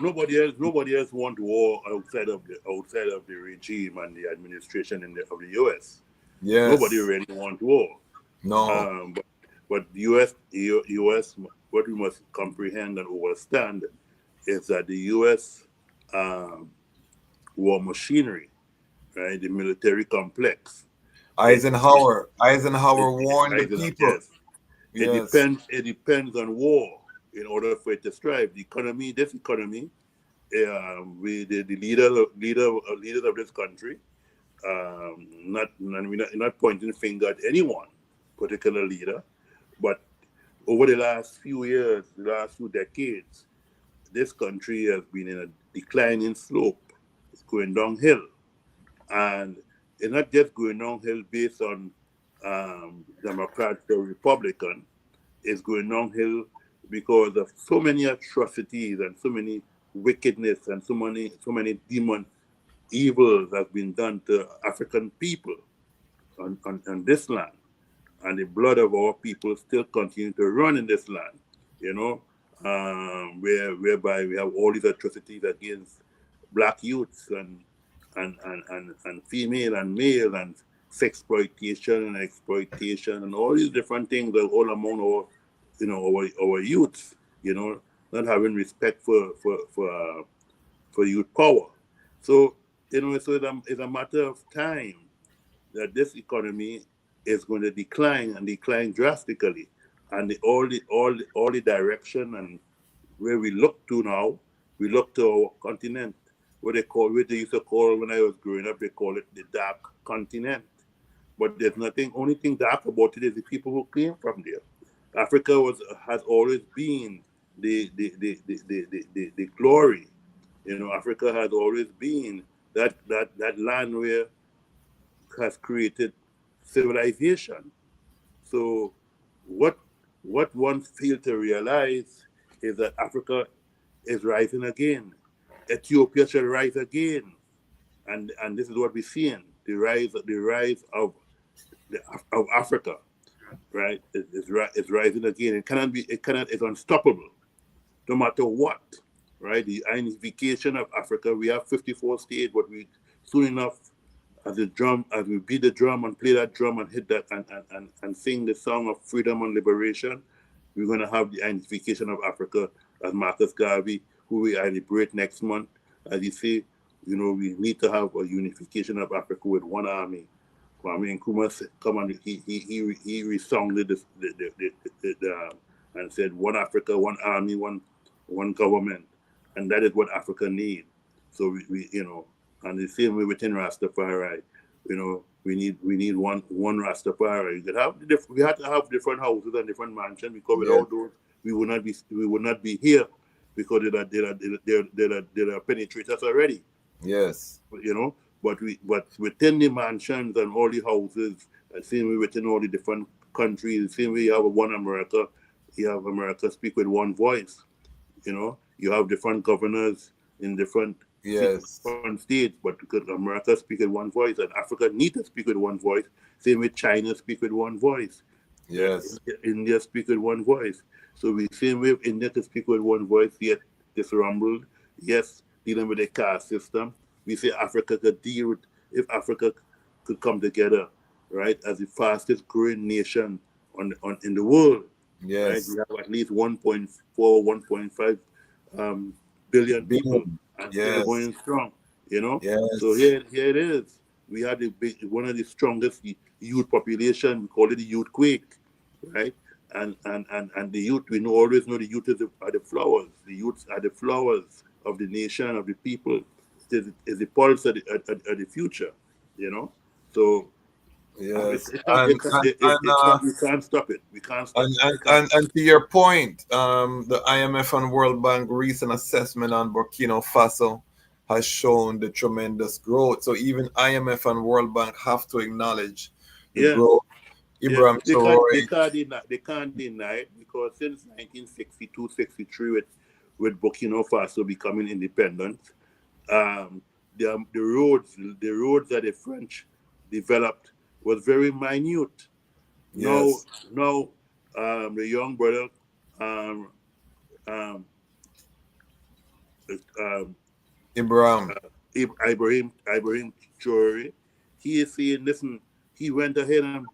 nobody else want war outside of the regime and the administration of the U.S. Yes. Nobody really want war. No. But the U.S. What we must comprehend and understand is that the U.S. War machinery, right, the military complex. Eisenhower warned the people. Yes. It depends on war in order for it to strive. This economy, the leaders of this country, we're not pointing the finger at anyone, particular leader, but over the last few years, the last few decades, this country has been in a declining slope. It's going downhill. And it's not just going downhill based on Democrat or Republican. It's going downhill because of so many atrocities and so many wickedness and so many demon evils have been done to African people on this land. And the blood of our people still continue to run in this land, whereby we have all these atrocities against black youths and female and male and sexploitation and exploitation and all these different things are all among our youths, not having respect for youth power. So, it's a matter of time that this economy is going to decline and decline drastically. And all the direction and where we look to now, we look to our continent, what they used to call when I was growing up, they call it the dark continent. But there's only thing dark about it is the people who came from there. Africa has always been the glory. Africa has always been that land where has created civilization. So what one failed to realize is that Africa is rising again. Ethiopia shall rise again. And this is what we're seeing, the rise of Africa, right? It's rising again. It's unstoppable, no matter what, right? The unification of Africa, we have 54 states, but we soon enough, as we beat the drum and play that drum and hit that and sing the song of freedom and liberation, we're going to have the unification of Africa, as Marcus Garvey, who we liberate next month. As you say, we need to have a unification of Africa with one army. Kwame Nkrumah he resounded and said, one Africa, one army, one government, and that is what Africa needs. So we and the same way within Rastafari, we need one Rastafari. We have to have different houses and different mansions because without those we would not be here because they're penetrate us already. Yes. But within the mansions and all the houses, the same way within all the different countries, the same way you have one America, America speak with one voice. You know, you have different governors in different Yes. different states, but because America speak with one voice, and Africa need to speak with one voice. Same with China speak with one voice. Yes. India speak with one voice. So we same way India to speak with one voice, yet disrumbled. Yes, dealing with the caste system. We say Africa could deal with if Africa could come together, right, as the fastest growing nation on in the world. Right, Yes. we have at least 1.4, 1.5 billion people, Billion. and still Yes. going strong. You know, so Yes. here it is. We had one of the strongest youth population. We call it the youth quake, right? And the youth, we know always know the youth are the flowers. The youth are the flowers of the nation, of the people. Is the pulse of the future, you know. So Yes. it's not it's not we can't stop it. We can't stop And, it. and, We and, can't. and to your point, the IMF and World Bank recent assessment on Burkina Faso has shown the tremendous growth. So even IMF and World Bank have to acknowledge the Yeah. growth. Yeah, Ibrahim Traore. they can't deny it because since 1962, 63, with Burkina Faso becoming independent, um, the roads that the French developed was very minute. Now, Yes. now, the young brother, um, um, um, Ibrahim. Ibrahim Traore, he is saying, listen, he went ahead and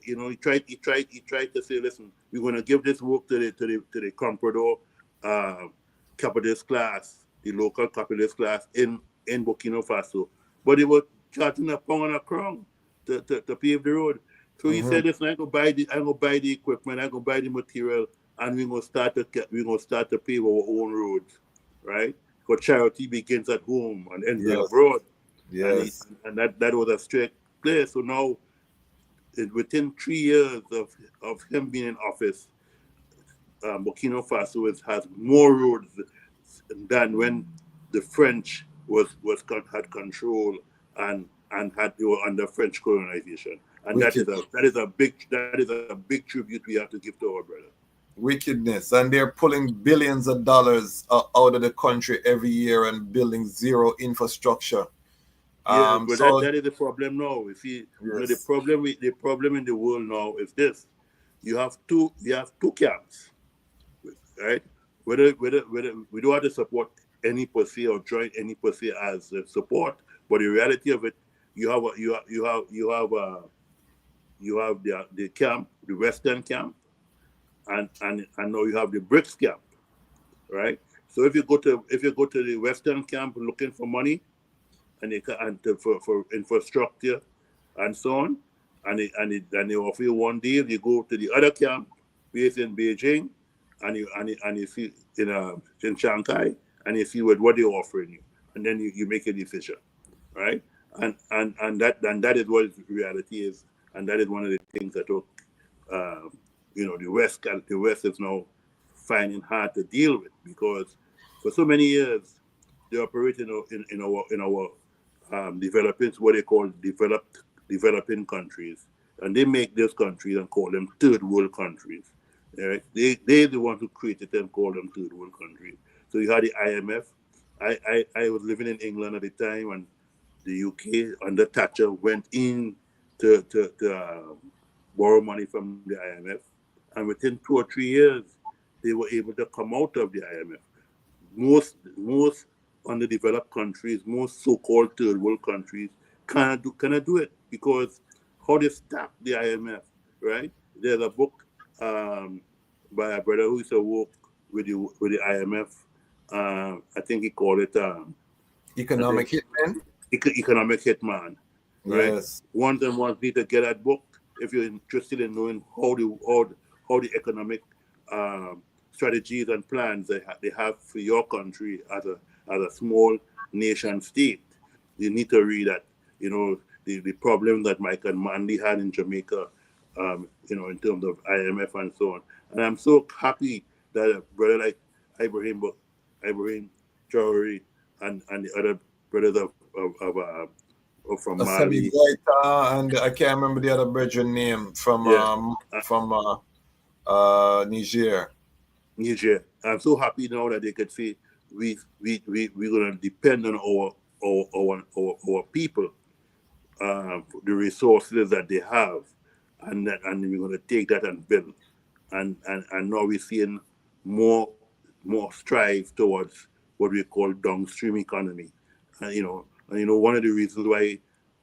you know, he tried to say, listen, we're going to give this work to the comprador, uh, capitalist class, the local capitalist class in Burkina Faso, but they were charging a pound and a crown to pave the road. So he Mm-hmm. said, listen, I'm gonna buy the equipment, I'm gonna buy the material, and we're gonna start to pave our own roads, right? Because charity begins at home and ends Yes. abroad. Yes. And that was a straight place. So now, within 3 years of him being in office, Burkina Faso has more roads than when the French had control and they were under French colonization. And Wicked. that is a big tribute we have to give to our brother. Wickedness. And they're pulling billions of dollars out of the country every year and building zero infrastructure. Yeah, but So that is the problem now. You see, you know, yes. the problem in the world now is this: you have two camps, right? Whether we don't have to support any per se or join any per se as support, but the reality of it, you have the camp, the Western camp, and now you have the BRICS camp, right? So if you go to the Western camp looking for money, for infrastructure and so on. And they offer you one deal. You go to the other camp based in Beijing, and you see in Shanghai, and you see what they're offering you, and then you make a decision, right? And that is what reality is, and that is one of the things that um, the West is now finding hard to deal with because for so many years they operate in our developing what they call developing countries, and they make those countries and call them third world countries. Right? They the ones who created them, call them third world countries. So you had the IMF. I was living in England at the time, and the UK under Thatcher went in to borrow money from the IMF, and within 2 or 3 years they were able to come out of the IMF. Most underdeveloped countries, most so-called third world countries cannot do it because how they stop the IMF, right? There's a book by a brother who used to work with the IMF. I think he called it I Economic think hitman. economic hitman, right? Yes. One and one need to get that book if you're interested in knowing how the economic strategies and plans they have for your country as a small nation state. You need to read that. You know the problem that Mike and Mandy had in Jamaica. In terms of IMF and so on. And I'm so happy that a brother like Ibrahim Traore and the other brothers from Asabi Mali. Goita and I can't remember the other brethren name Yeah. from Niger. Niger. I'm so happy now that they could say we're gonna depend on our people, the resources that they have, and we're gonna take that and build, and now we're seeing more strive towards what we call downstream economy, and one of the reasons why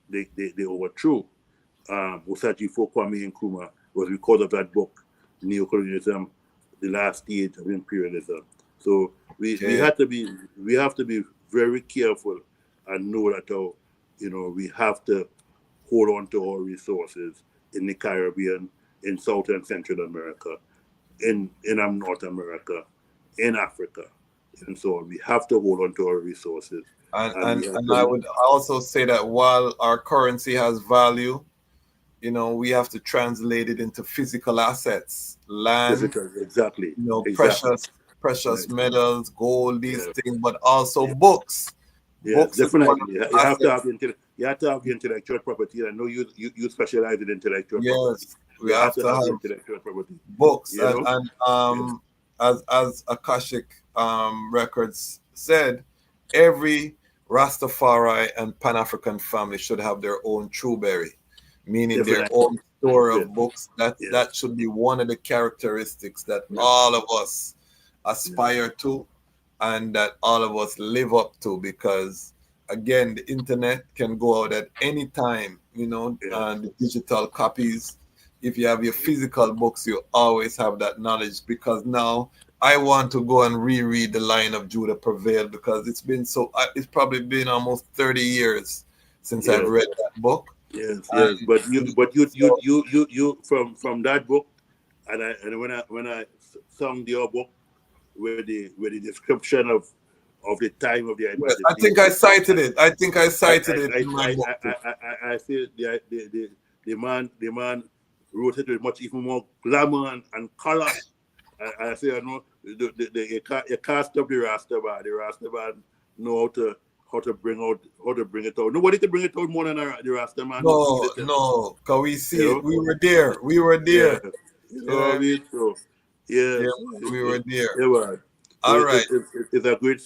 they overthrew Osaji Kwame Nkrumah was because of that book, Neocolonialism, The Last Stage of Imperialism. So we have to be very careful and know that we have to hold on to our resources in the Caribbean, in South and Central America, in North America, in Africa, and so on. We have to hold on to our resources. And I would also say that while our currency has value, we have to translate it into physical assets, land, exactly. precious metals, gold, these things, but also books. Yes, books definitely. You have to have the intellectual property. I know you specialize in intellectual property. We have to have the intellectual property. Books, as Akashic Records said, every Rastafari and Pan-African family should have their own Trueberry, meaning their own store of books. That should be one of the characteristics that all of us aspire to, and that all of us live up to, because again, the internet can go out at any time, and the digital copies. If you have your physical books, you always have that knowledge, because now I want to go and reread The Lion of Judah Prevail, because it's probably been almost 30 years since I've read that book. Yes, but you from that book, and when I sung your book with the description of the time of the Majesty, I think I cited it. In my book. I feel the man wrote it with much even more glamour and color. I say, you can't stop the Rastaman. The Rastaman know how to bring it out. Nobody can bring it out more than the Rastaman. No, because we see it. We were there. Yeah. You know what I mean? So, we were there. Yeah, man. So all right. It's a great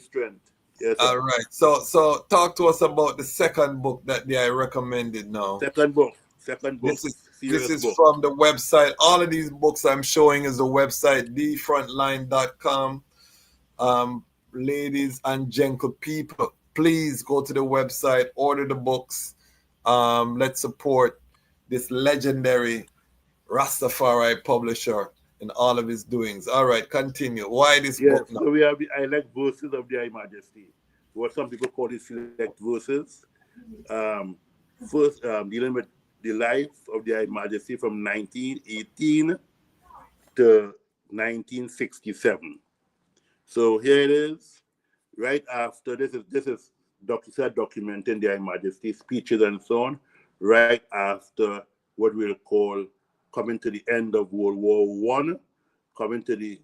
strength. Yes, sir. All right. So talk to us about the second book that I recommended now. Second book. This is from the website. All of these books I'm showing is the website, thefrontline.com. Ladies and gentle people, please go to the website, order the books. Let's support this legendary Rastafari publisher in all of his doings. All right, continue. Why this book now? So we have the I Like Verses of Their Majesty, what some people call the Select Verses. First, dealing with the life of Their Majesty from 1918 to 1967. So here it is. Right after this is documenting Their Majesty speeches and so on. Right after what we'll call coming to the end of World War I, coming to the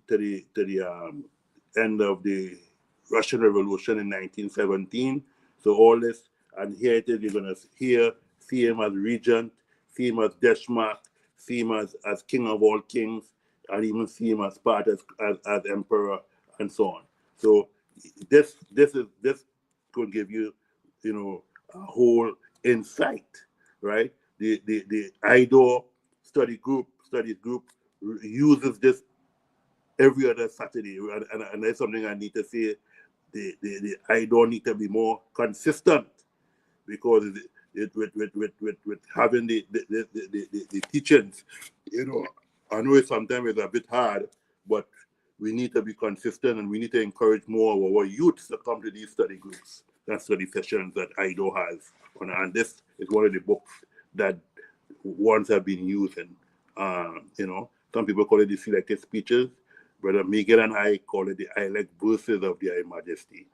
end of the Russian Revolution in 1917. So all this, and here it is. You're gonna see him as regent, see him as Dejazmatch, see him as king of all kings, and even see him as part as emperor and so on. So this could give you a whole insight, right? The IDOR studies group uses this every other Saturday, and that's something I need to say. The IDOR need to be more consistent, because with having the teachings, I know sometimes it's a bit hard, but we need to be consistent, and we need to encourage more of our youth to come to these study groups and study sessions that IDO has. And this is one of the books that ones have been using. Some people call it the selected speeches. Brother Miguel and I call it the I Like Verses of Their Majesty.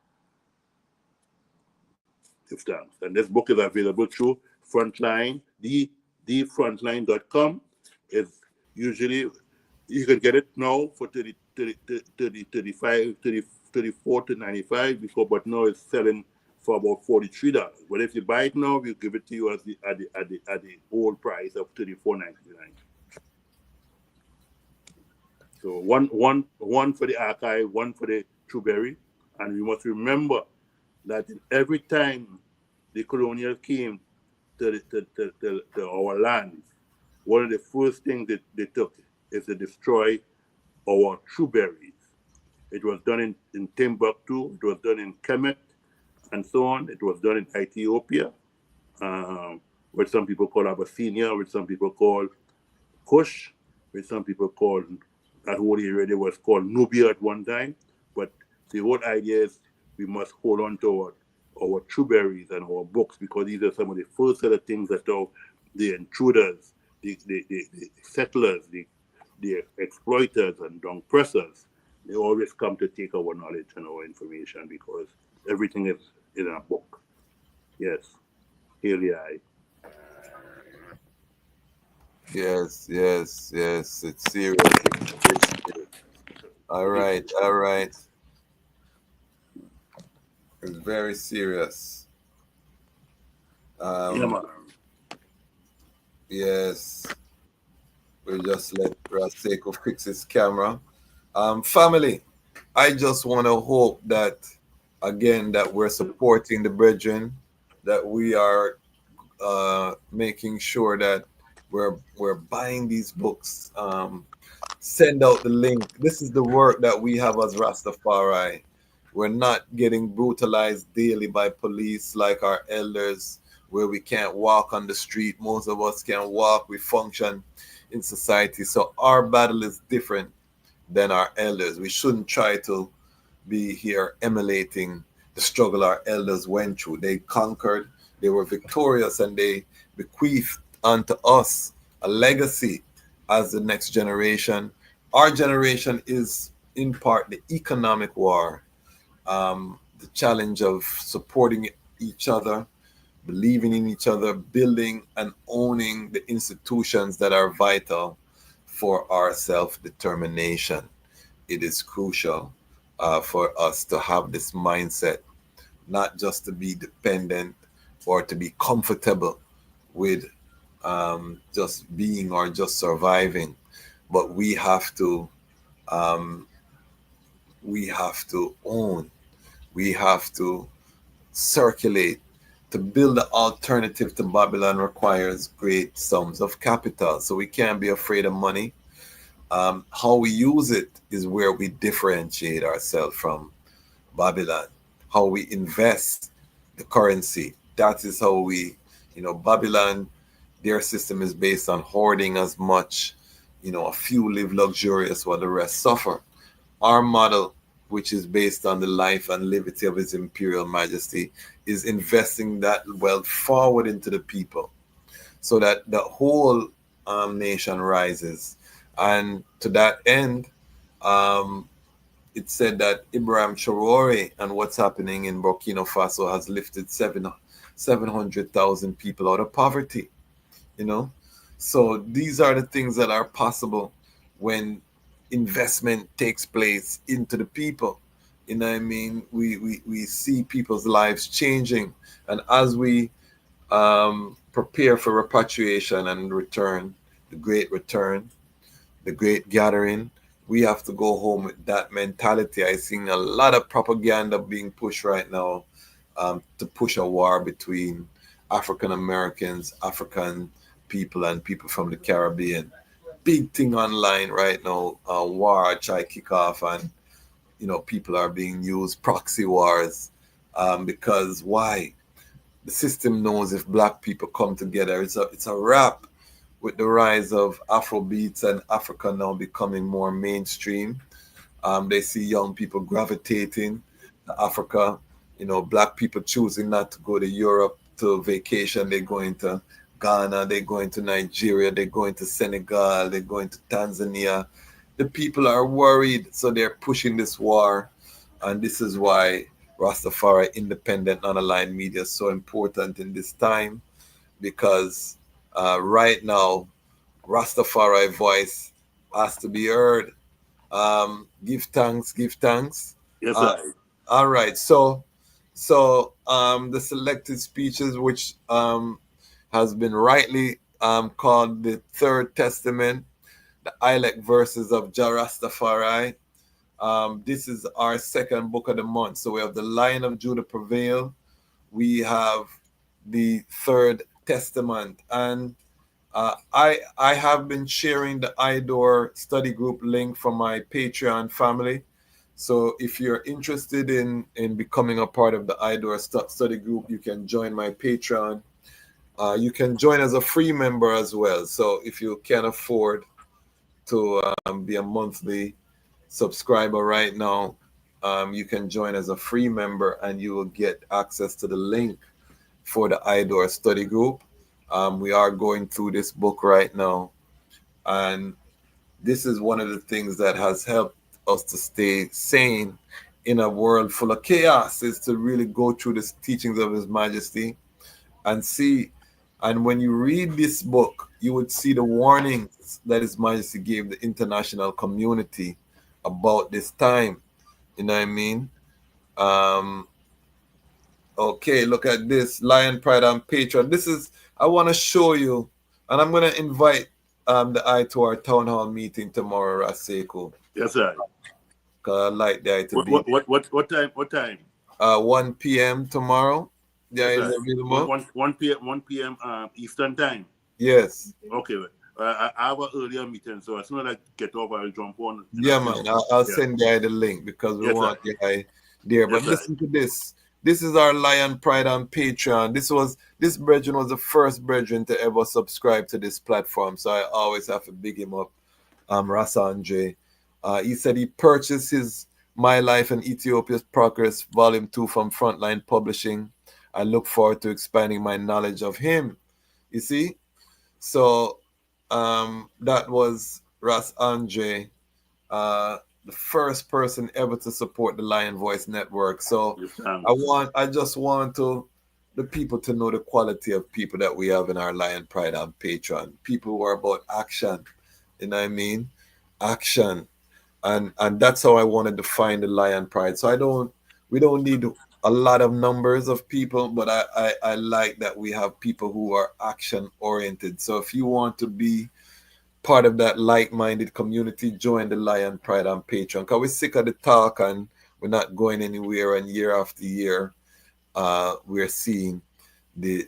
And this book is available through Frontline, thefrontline.com. It's usually, you can get it now for 34 to 95, but now it's selling for about $43. But if you buy it now, we'll give it to you at the old price of $34.99. So one for the archive, one for the Trueberry, and we must remember that every time the colonial came to our lands, one of the first things that they took is to destroy our Trueberries. It was done in Timbuktu, it was done in Kemet, and so on. It was done in Ethiopia, which some people call Abyssinia, which some people call Kush, which some people call, that whole area there was called Nubia at one time. But the whole idea is we must hold on to our Trueberries and our books, because these are some of the first set of things that the intruders, the settlers, the exploiters and down pressers, they always come to take our knowledge and our information, because everything is in a book. Yes. Haile. Yes, yes, yes. It's serious. All right, all right. It's very serious. Yeah, man. Yes. We'll just let Ras Sekou fix his camera. Family, I just want to hope that, again, that we're supporting the brethren, that we are making sure that we're buying these books. Send out the link. This is the work that we have as Rastafari. We're not getting brutalized daily by police like our elders, where we can't walk on the street. Most of us can't walk. We function in society. So our battle is different than our elders. We shouldn't try to be here emulating the struggle our elders went through. They conquered, they were victorious, and they bequeathed unto us a legacy as the next generation. Our generation is in part the economic war, the challenge of supporting each other, believing in each other, building and owning the institutions that are vital for our self-determination. It is crucial for us to have this mindset, not just to be dependent or to be comfortable with just being or just surviving, but we have to own, we have to circulate. To build the alternative to Babylon requires great sums of capital, so we can't be afraid of money. How we use it is where we differentiate ourselves from Babylon. How we invest the currency, that is how we, Babylon, their system is based on hoarding as much. A few live luxurious while the rest suffer. Our model, which is based on the life and liberty of His Imperial Majesty, is investing that wealth forward into the people so that the whole nation rises. And to that end, it said that Ibrahim Traore and what's happening in Burkina Faso has lifted 700,000 people out of poverty. So these are the things that are possible when investment takes place into the people. We see people's lives changing, and as we prepare for repatriation and return, the great return, the great gathering, we have to go home with that mentality. I seen a lot of propaganda being pushed right now to push a war between African Americans, African people, and people from the Caribbean. Big thing online right now, war try kick off, and people are being used, proxy wars, because why? The system knows if black people come together, it's a wrap. With the rise of Afrobeats and Africa now becoming more mainstream, they see young people gravitating to Africa. Black people choosing not to go to Europe to vacation. They're going to Ghana, they're going to Nigeria, they're going to Senegal, they're going to Tanzania. The people are worried, so they're pushing this war. And this is why Rastafari independent non-aligned media is so important in this time, because right now Rastafari voice has to be heard. Give thanks, give thanks. Yes, sir. All right, so the selected speeches, which has been rightly called the Third Testament, the Haile verses of Ras Tafari. This is our second book of the month. So we have the Lion of Judah Prevail. We have the Third Testament. And I have been sharing the IDOR study group link from my Patreon family. So if you're interested in becoming a part of the IDOR study group, you can join my Patreon. You can join as a free member as well. So if you can afford to be a monthly subscriber right now, you can join as a free member and you will get access to the link for the IDOR study group. We are going through this book right now, and this is one of the things that has helped us to stay sane in a world full of chaos, is to really go through the teachings of His Majesty and see. And when you read this book, you would see the warnings that His Majesty gave the international community about this time. You know what I mean? Okay, look at this. Lion Pride and Patreon. This is, I want to show you, and I'm going to invite the eye to our town hall meeting tomorrow, Ras Sekou. Yes, sir. Because I like the eye to be. What time? What time? 1 p.m. tomorrow. Yeah, Yes, is sir. available. 1 p.m. Eastern time. Yes. Okay. I have an earlier meeting, so as soon as I get off, I'll jump on. Yeah, man. I'll send the eye the link because we want the eye there. But listen to this. This is our Lion Pride on Patreon. This brethren was the first brethren to ever subscribe to this platform, so I always have to big him up. Ras Andre. He said he purchased his My Life in Ethiopia's Progress Volume 2 from Frontline Publishing. I look forward to expanding my knowledge of him. You see? So that was Ras Andre, the first person ever to support the Lion Voice Network. So I just want the people to know the quality of people that we have in our Lion Pride on Patreon. People who are about action. You know what I mean? Action. And that's how I wanted to find the Lion Pride. So we don't need a lot of numbers of people, but I like that we have people who are action oriented. So if you want to be part of that like-minded community, join the Lion Pride on Patreon, because we're sick of the talk and we're not going anywhere, and year after year we're seeing the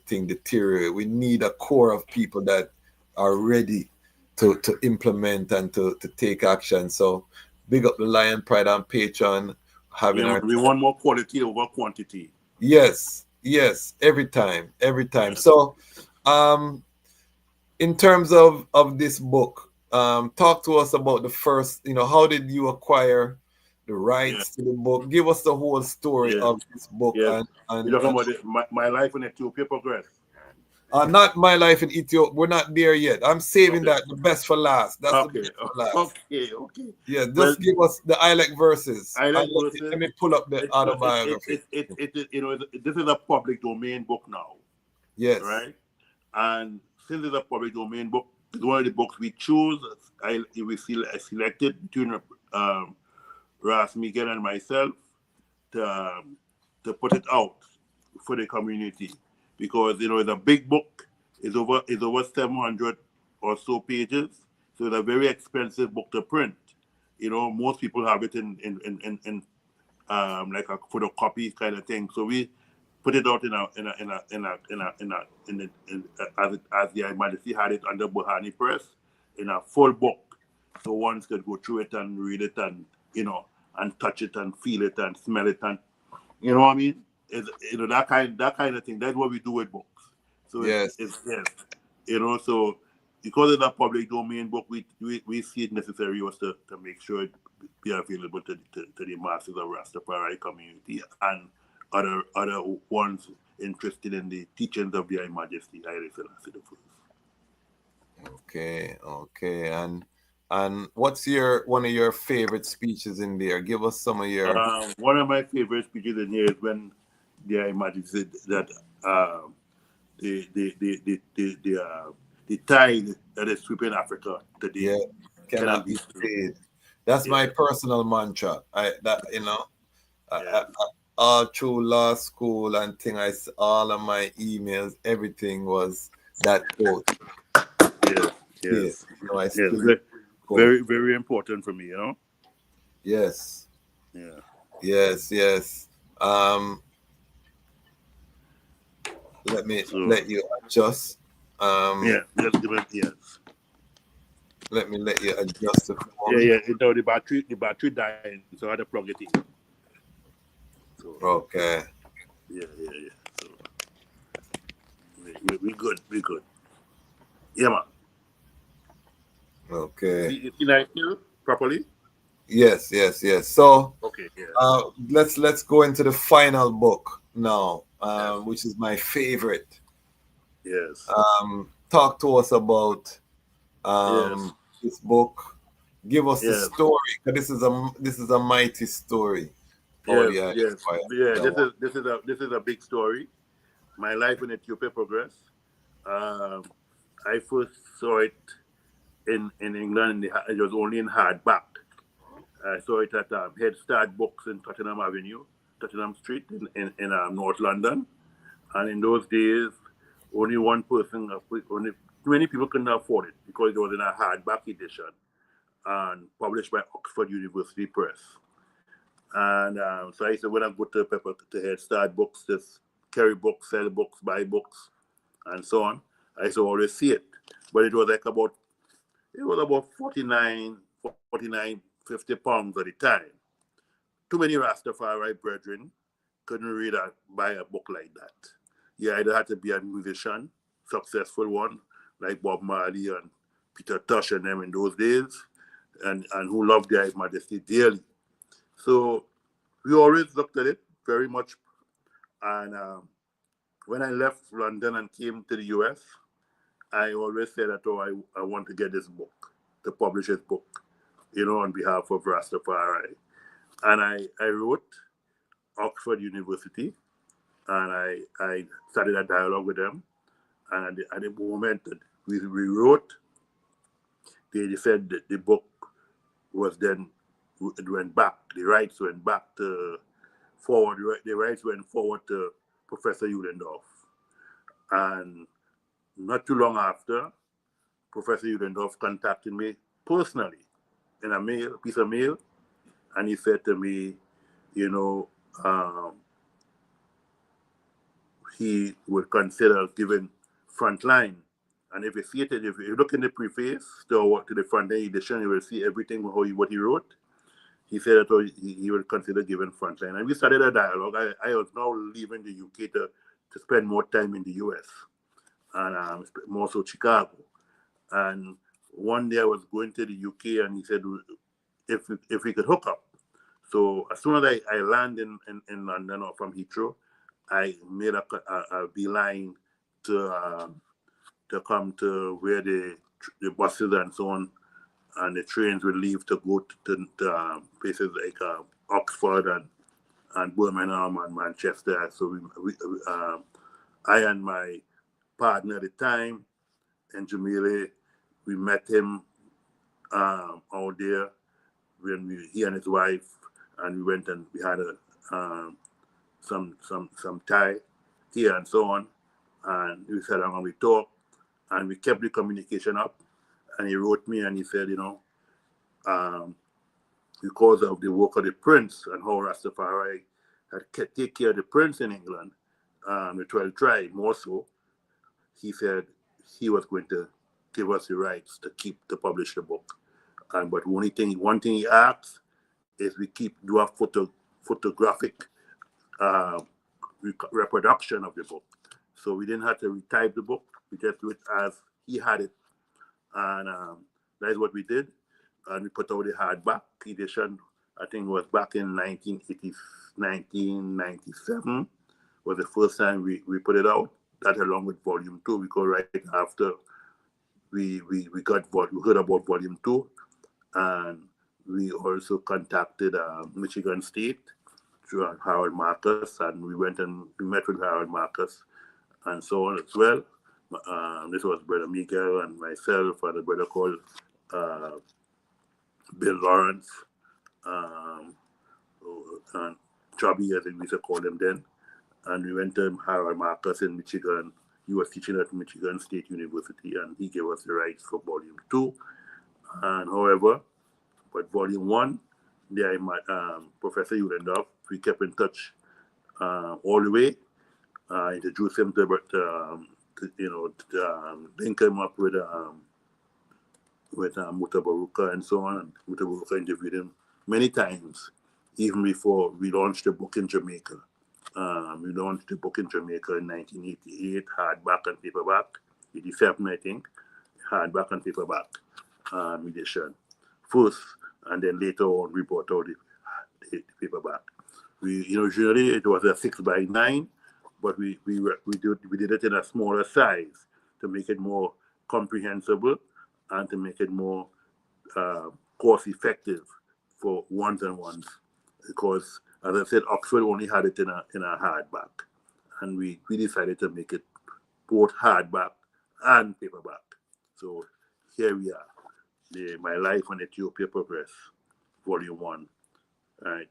thing deteriorate. We need a core of people that are ready to implement and to take action. So big up the Lion Pride on Patreon. We want more quality over quantity. Yes, every time. So in terms of this book, talk to us about the first, how did you acquire the rights to the book? Give us the whole story of this book. You're talking about My Life in Ethiopia Progress. Not My Life in Ethiopia. We're not there yet. I'm saving that, the best for last. That's the best for last. Okay. Yeah, just give us the Haile verses. Verses. Let me pull up the autobiography. This is a public domain book now. Yes. Right? And since it's a public domain book, it's one of the books we choose. We selected between Ras Miguel and myself to put it out for the community, because it's a big book. It's over 700 or so pages, so it's a very expensive book to print. Most people have it in like a photocopy kind of thing. So we put it out as the Majesty had it under Buhani Press in a full book, so one could go through it and read it and and touch it and feel it and smell it, and you know what I mean. That kind of thing. That's what we do with books. So so because it's a public domain book, we see it necessary was to make sure it be available to the masses of Rastafari community and other ones interested in the teachings of His Majesty Haile Selassie I. Okay. And what's one of your favorite speeches in there? Give us some of your. One of my favorite speeches in here is when His Majesty said that the tide that is sweeping Africa today cannot be stayed. That's my personal mantra. All through law school and all of my emails, everything was that quote. Yeah, Yes. no, I Yes. still Very, very important for me, you know? Yes. Yeah. Yes. Um, So, let you adjust. yeah, just give it, yes. Let me let you adjust the Yeah, phone. yeah. The battery dying, so I had to plug it in. So, Okay. yeah. So, we good, we good. Yeah, man. Okay. Can I hear properly? Yes. So Okay, yeah. let's go into the final book now, Yes. which is my favorite. Yes. Talk to us about Yes. this book. Give us the Yes. story, 'cause this is a mighty story. How the Yes. Island Yes. Fire Yeah. that one. This is a big story. My life in Ethiopia progress. Um, I first saw it in England. It was only in hardback. I saw it at Head Start Books in Tottenham Avenue, Tottenham Street in North London. And in those days, only one person, only many people couldn't afford it because it was in a hardback edition and published by Oxford University Press. And so I used to, when I go to Head Start Books, just carry books, sell books, buy books, and so on. I used to always see it. But it was like about 50 pounds at the time. Too many Rastafari brethren couldn't read or buy a book like that. You either had to be a musician, successful one, like Bob Marley and Peter Tosh and them in those days, and who loved their Majesty dearly. So we always looked at it very much. And when I left London and came to the US, I always said that, I want to get this book, to publish this book, on behalf of Rastafari. And I wrote Oxford University, and I started a dialogue with them. And at the moment that we wrote, they said that the book was then, it went back, the rights went back to forward, the rights went forward to Professor Udendorf. And not too long after, Professor Udendorf contacted me personally in a piece of mail, and he said to me, he would consider giving Frontline. And if you look in the preface to the Frontline edition, you will see everything what he wrote. He said that he would consider giving Frontline. And we started a dialogue. I was now leaving the UK to spend more time in the US, and more so Chicago. And one day I was going to the UK, and he said if we could hook up. So as soon as I land in London or from Heathrow, I made a beeline to come to where the buses and so on and the trains would leave to go to places like Oxford and Birmingham and Manchester. So I and my partner at the time, and Jamile, we met him out there when he and his wife, and we went and we had some tea and so on, and we sat down and we talked, and we kept the communication up. And he wrote me and he said, because of the work of the Prince and how Rastafari had take care of the Prince in England, the 12 tribe more so, he said he was going to give us the rights to publish the book. But one thing he asked is we do a photographic reproduction of the book. So we didn't have to retype the book. We just do it as he had it. And that is what we did. And we put out the hardback edition. I think it was back in 1997 was the first time we put it out. That along with volume 2, because right after we heard about volume 2, and we also contacted Michigan State through Harold Marcus, and we went and we met with Harold Marcus and so on as well. This was Brother Miguel and myself and a brother called Bill Lawrence, and Chubby, as we used to call him then. And we went to Harold Marcus in Michigan. He was teaching at Michigan State University, and he gave us the rights for Volume 2. And however, but Volume 1, there, Professor Ulendorf, we kept in touch all the way. Introduced him to link him up with Mutabaruka and so on. And Mutabaruka interviewed him many times, even before we launched the book in Jamaica. We launched the book in Jamaica in 1988, hardback and paperback, 87, I think, hardback and paperback edition first, and then later on we brought out the paperback. Generally it was a 6x9, but we did it in a smaller size to make it more comprehensible and to make it more cost effective for ones-and-ones, because as I said, Oxford only had it in a hardback, and we decided to make it both hardback and paperback. So here we are, My Life on Ethiopia Progress, Volume 1, right?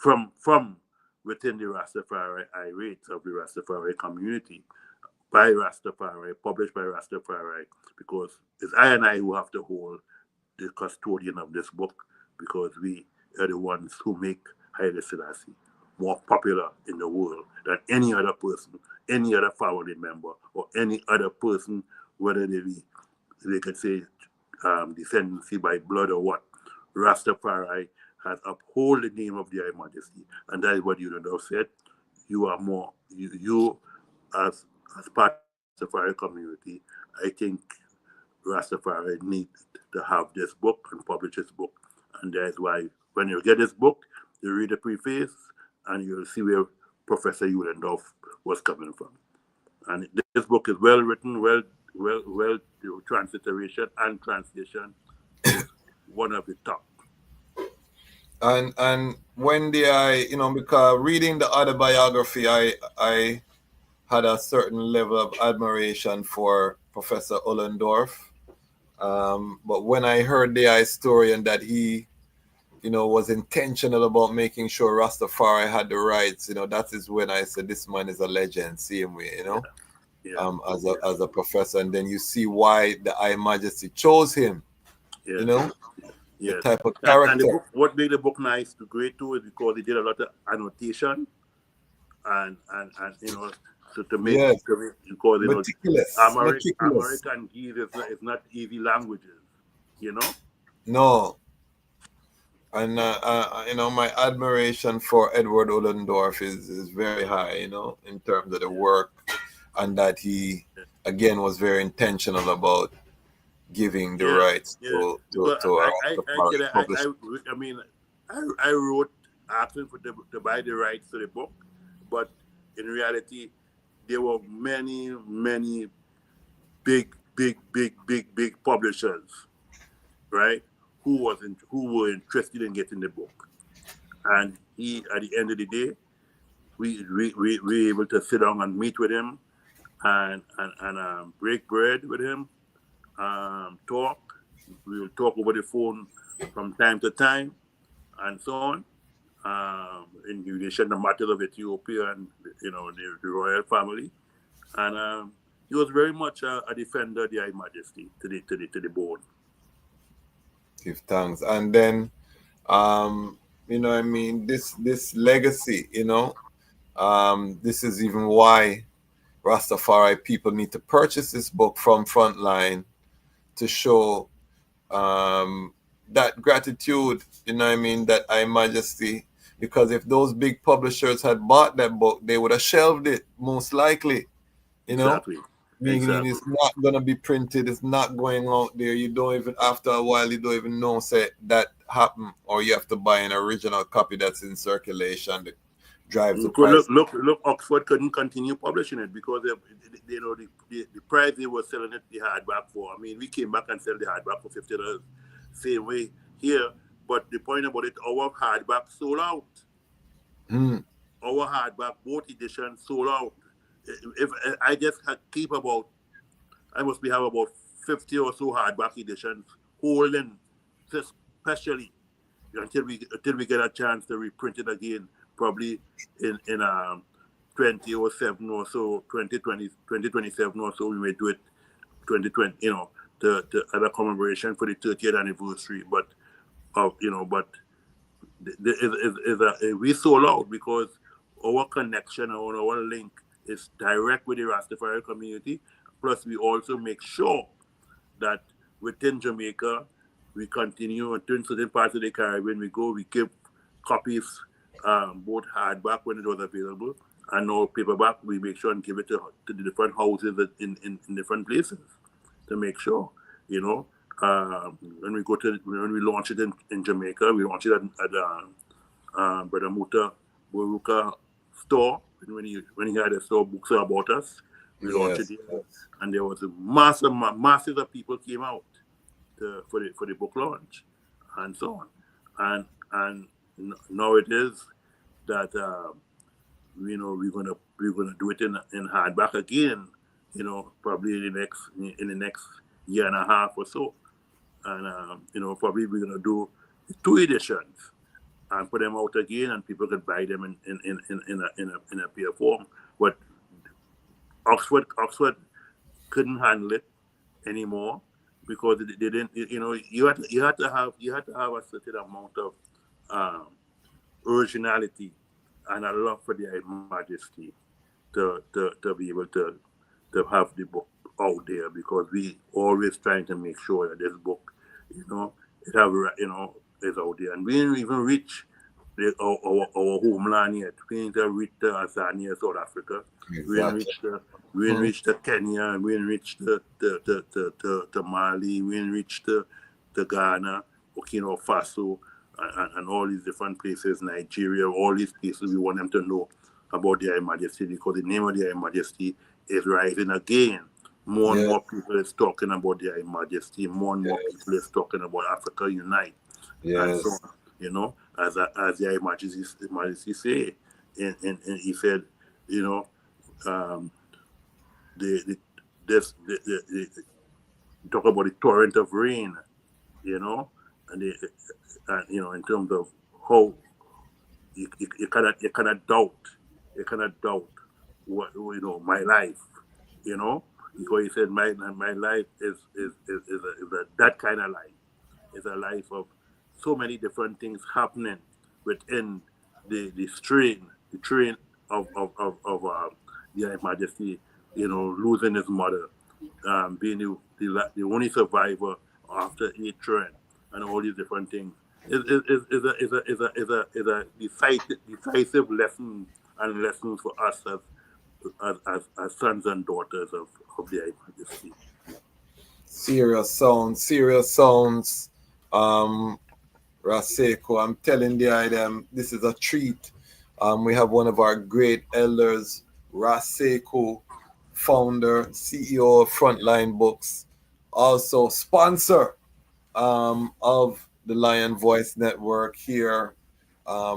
From within the Rastafari irates of the Rastafari community, by Rastafari, published by Rastafari, because it's I and I who have to hold the custodian of this book, because we are the ones who make Haile Selassie more popular in the world than any other person, any other family member, or any other person, whether they could say descendancy by blood or what. Rastafari has upheld the name of their Majesty, and that is what you have said. You are more, you as part of the Rastafari community, I think Rastafari needs to have this book and publish this book. And that's why when you get this book, you read the preface and you'll see where Professor Ulendorf was coming from. And this book is well written, well transliteration and translation is one of the top. And when because reading the autobiography, I had a certain level of admiration for Professor Ulendorf. But when I heard the story and that he, was intentional about making sure Rastafari had the rights, that is when I said, this man is a legend, same way, Yeah. As a professor. And then you see why the High Majesty chose him, the type of character. And the book, what made the book nice to great too is because he did a lot of annotation and to make, yes. because meticulous. American Geese is not easy languages, No. And my admiration for Edward Ulendorf is very high, in terms of the work, and that he again was very intentional about giving the rights to I wrote asking for them to buy the rights to the book, but in reality, there were many big publishers, right, who were interested in getting the book, and he, at the end of the day, we were able to sit down and meet with him and break bread with him, talk. We will talk over the phone from time to time, and so on. In relation to matters of Ethiopia and the royal family, and he was very much a defender of the High Majesty to the bone. Give thanks, and then this legacy, this is even why Rastafari people need to purchase this book from Frontline to show that gratitude, that High Majesty, because if those big publishers had bought that book, they would have shelved it, most likely, Exactly. Meaning it's not going to be printed, it's not going out there. You don't even, after a while, you don't even know, say, that happened, or you have to buy an original copy that's in circulation that drives the price. Look, Oxford couldn't continue publishing it because the price they were selling it, the hardback for. I mean, we came back and sell the hardback for $50, same way here. But the point about it, our hardback sold out. Our hardback, both editions, sold out. If I just keep about, I must have about 50 or so hardback editions holding, especially until we get a chance to reprint it again, probably in 2007 or so, 2027 or so, we may do it 2020, the other commemoration for the 30th anniversary. But, but we sold out because our connection or our link is direct with the Rastafari community. Plus, we also make sure that within Jamaica, we continue, and in certain parts of the Caribbean, we give copies, both hardback when it was available and now paperback. We make sure and give it to the different houses in different places to make sure, when we launch it in Jamaica, we launch it at Brother Muta Boruka store. When he had a store, Books Are About Us, we launched it there, and there was a masses of people came out for the book launch, and so on, and now it is that we're gonna do it in hardback again, probably in the next year and a half or so, and probably we're gonna do 2 editions and put them out again, and people could buy them in a paper form. But Oxford couldn't handle it anymore because they didn't. You had to have a certain amount of originality and a love for their Majesty to be able to have the book out there, because we always trying to make sure that this book, it have is out there, and we didn't even reach our homeland yet. We didn't reach the Tanzania, South Africa. We didn't reach the Kenya. We didn't reach the Mali. We didn't reach the Ghana, Burkina Faso, and all these different places, Nigeria, all these places. We want them to know about their Majesty, because the name of their Majesty is rising again. More and more people is talking about their Majesty. More and more people is talking about Africa Unite. And so on, as their Majesty say, and he said, they talk about the torrent of rain, and in terms of how you cannot doubt what my life, because he said my life is that kind of life. It's a life of so many different things happening within the train of Their Majesty, losing his mother, being the only survivor after 8 children, and all these different things. Is a decisive lesson and lessons for us as sons and daughters of Their Majesty. Serious sounds. Ras Sekou, I'm telling them this is a treat. We have one of our great elders, Ras Sekou, founder, CEO of Frontline Books, also sponsor of the Lion Voice Network here,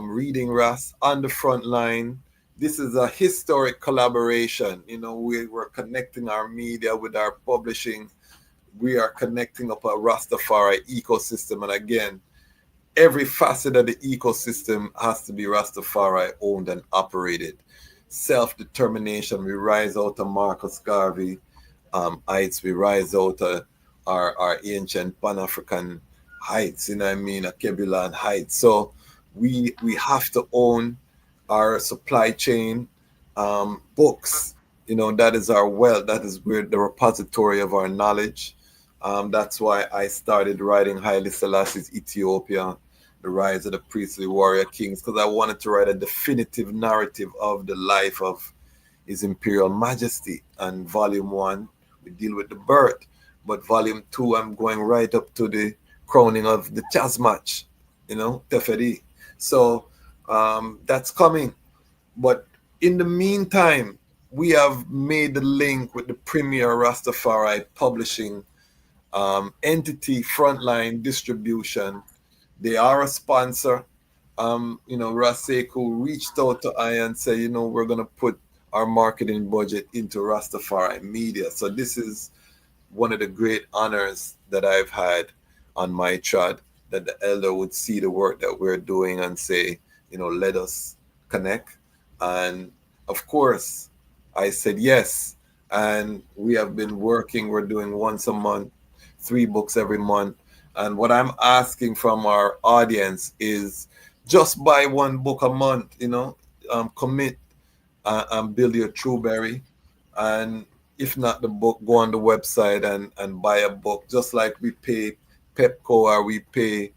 reading Ras on the front line. This is a historic collaboration. We're connecting our media with our publishing. We are connecting up a Rastafari ecosystem. And again, every facet of the ecosystem has to be Rastafari owned and operated. Self-determination. We rise out of Marcus Garvey heights. We rise out of our ancient Pan-African heights, a Kebulan heights. So we have to own our supply chain, books. That is our wealth. That is where the repository of our knowledge. That's why I started writing Haile Selassie's Ethiopia, the rise of the priestly warrior kings, because I wanted to write a definitive narrative of the life of His Imperial Majesty. And volume 1, we deal with the birth. But volume 2, I'm going right up to the crowning of the Dejazmatch, Teferi. So that's coming. But in the meantime, we have made the link with the premier Rastafari publishing entity, Frontline Distribution. They are a sponsor. Ras Sekou reached out to I and said, we're going to put our marketing budget into Rastafari media. So this is one of the great honors that I've had on my trod, that the elder would see the work that we're doing and say, let us connect. And Of course, I said yes. And we have been working, we're doing once a month, 3 books every month. And what I'm asking from our audience is just buy 1 book a month, commit and build your Trueberry. And if not the book, go on the website and buy a book, just like we pay Pepco or we pay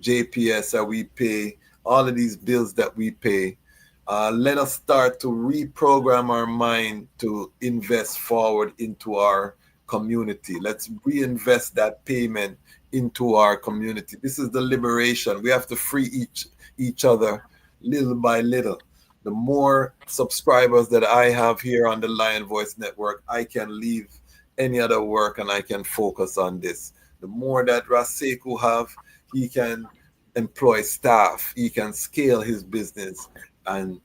JPS or we pay all of these bills that we pay. Let us start to reprogram our mind to invest forward into our community. Let's reinvest that payment into our community. This is the liberation. We have to free each other little by little. The more subscribers that I have here on the Lion Voice Network, I can leave any other work and I can focus on this. The more that Ras Sekou have, he can employ staff, he can scale his business, and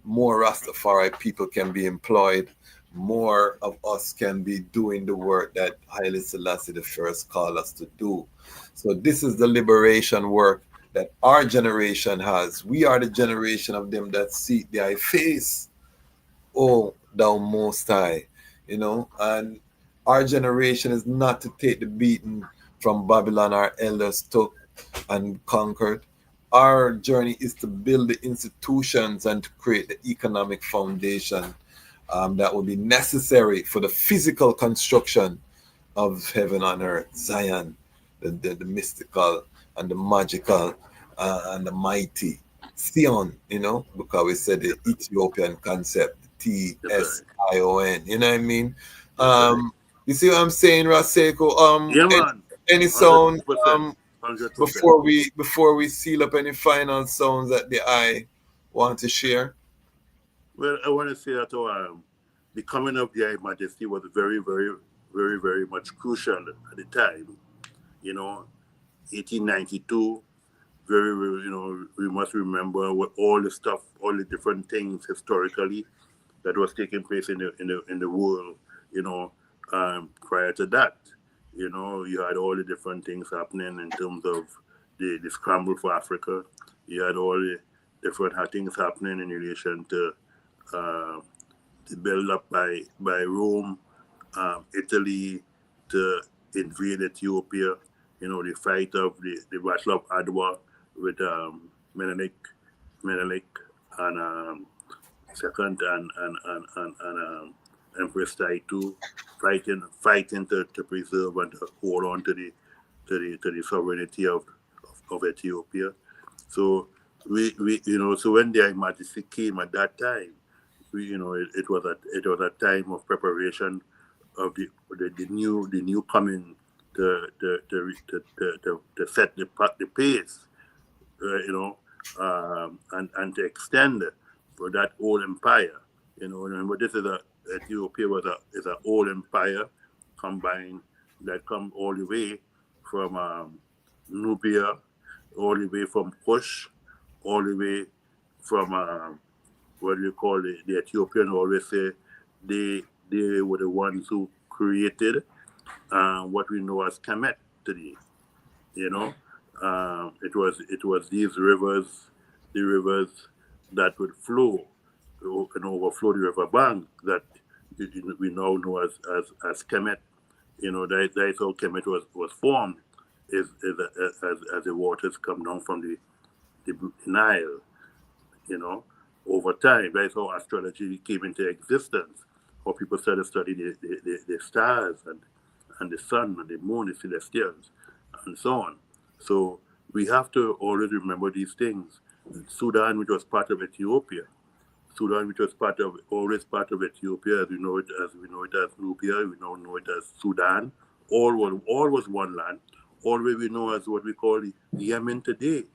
more Rastafari people can be employed. More of us can be doing the work that Haile Selassie the first called us to do. So this is the liberation work that our generation has. We are the generation of them that seek thy face, oh thou most high, and our generation is not to take the beating from Babylon our elders took and conquered. Our journey is to build the institutions and to create the economic foundation that will be necessary for the physical construction of heaven on earth, Zion, the mystical and the magical and the mighty. Sion, because we said the Ethiopian concept, Yes, Tsion, you know what I mean? sir. You see what I'm saying, Raseko? Yeah, man. Any sound 100%. 100%. before we seal up, any final sounds that the eye want to share? Well, I want to say that the coming of the High Majesty was very, very, very, very much crucial at the time. 1892. Very, very, we must remember what all the stuff, all the different things historically that was taking place in the world. Prior to that, you had all the different things happening in terms of the scramble for Africa. You had all the different things happening in relation to uh, the build up by Rome, Italy to invade Ethiopia. The fight of the Battle of Adwa with Menelik and second and Empress Taitu fighting to preserve and to hold on to the sovereignty of Ethiopia. So so when the High Majesty came at that time, it was a time of preparation of the new coming to set the pace, and to extend for that old empire. Remember this is Ethiopia is an old empire combined that come all the way from Nubia, all the way from Kush, all the way from what do you call it? The Ethiopian always say they were the ones who created what we know as Kemet today. You know, it was these rivers, the rivers that would flow and overflow the river bank that we now know as Kemet. That's how Kemet was formed, as the waters come down from the Nile. you know, over time. That's how astrology came into existence. How people started studying the stars and the sun and the moon, the celestials, and so on. So we have to always remember these things. Sudan, which was part of Ethiopia, Sudan, which was always part of Ethiopia, as we know it as Nubia, we now know it as Sudan. All was one land. All we know as what we call Yemen today.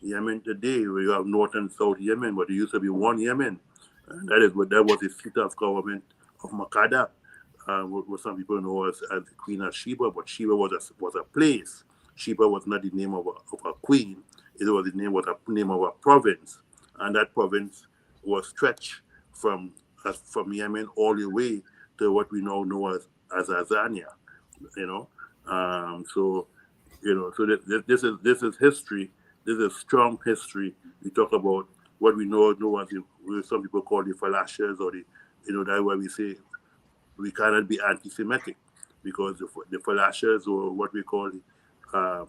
Yemen today, where you have North and South Yemen, but it used to be one Yemen. And that was the seat of government of Makada, what some people know as the Queen of Sheba, but Sheba was a place. Sheba was not the name of a queen. It was the name of a province. And that province was stretched from Yemen all the way to what we now know as Azania. You know, so this is history. This is strong history. We talk about what we know as some people call the falashes, or the, that's why we say we cannot be anti-Semitic, because the falashes, or what we call, uh,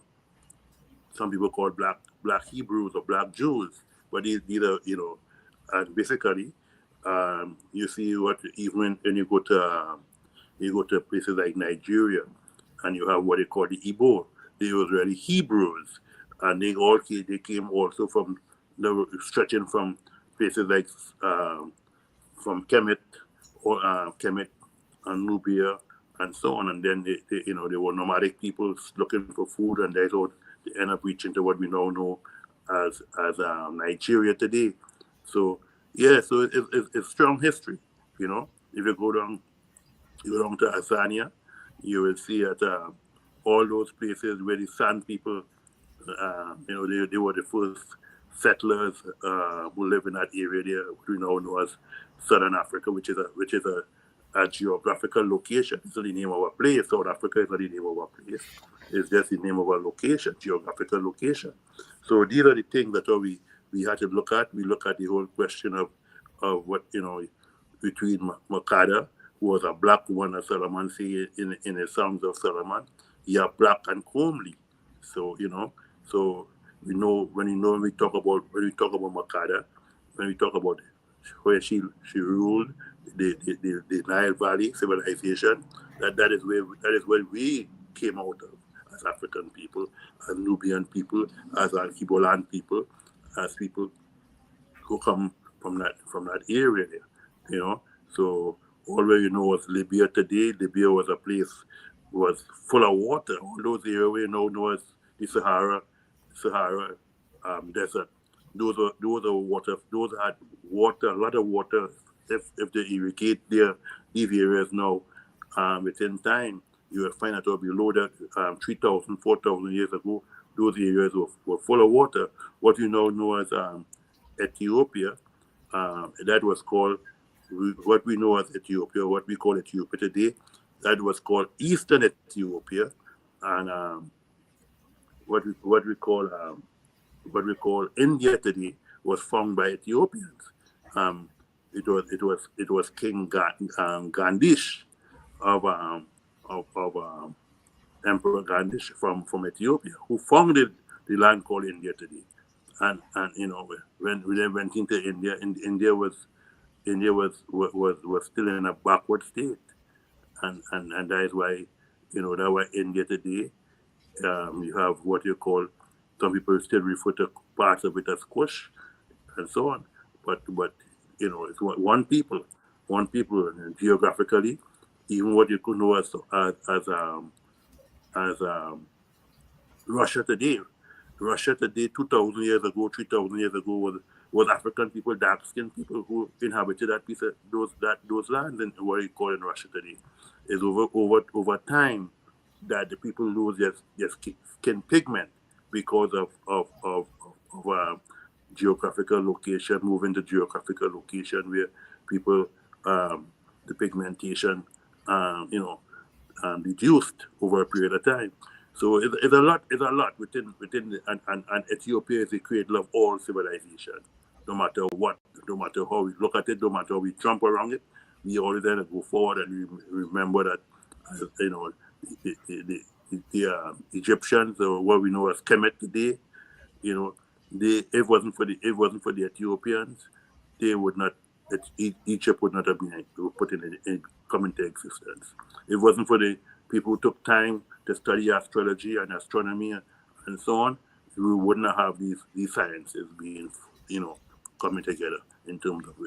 some people call black Hebrews or black Jews, but these are, and basically, you see what, even when you go to places like Nigeria, and you have what they call the Igbo. They was really Hebrews, and they came also from stretching from places like, from Kemet, or Kemet and Nubia and so on. And then they were nomadic people looking for food, and that's how they end up reaching to what we now know as Nigeria today. So yeah, so it's strong history. If you go down to Azania, you will see that all those places where the San people, they were the first settlers who live in that area there, what we now know as Southern Africa, which is a geographical location. It's not the name of a place. South Africa is not the name of a place. It's just the name of a location, geographical location. So these are the things that we had to look at. We look at the whole question of what, between Makada, who was a black woman, as Solomon say in the Songs of Solomon, yeah, black and comely. So so when we talk about Makada, when we talk about where she ruled the Nile Valley civilization, that is where we came out of as African people, as Nubian people, as Ankibolan people, as people who come from that area there. So all where was Libya today. Libya was a place, was full of water. All those areas we now know as the Sahara desert. Those are water. Those had water, a lot of water. If they irrigate these areas now, within time, you will find that below that 3,000, 4,000 years ago, those areas were full of water. What you now know as Ethiopia, that was called, what we know as Ethiopia, what we call Ethiopia today, that was called Eastern Ethiopia, and what we call India today was found by Ethiopians. It was King Gandish of Emperor Gandish from Ethiopia, who founded the land called India today. And when they went into India, India was still in a backward state, and that is why that why India today, you have what you call, some people still refer to parts of it as Kush and so on, but it's one people, and geographically, even what you could know as Russia today. Russia today, 2,000 years ago, 3,000 years ago, was African people, dark-skinned people who inhabited that piece of those lands, and what you call in Russia today. Is over time that the people lose their skin pigment because of geographical location, moving to geographical location where people, the pigmentation, reduced over a period of time. So it's a lot. It's a lot within and Ethiopia is the cradle of all civilization. No matter what, no matter how we look at it, no matter how we jump around it, we always then go forward and we remember that, the Egyptians, or what we know as Kemet today, it wasn't for the Ethiopians, they would not. Egypt would not have been put come into existence. It wasn't for the people who took time to study astrology and astronomy and so on. We wouldn't have these sciences being, coming together in terms of,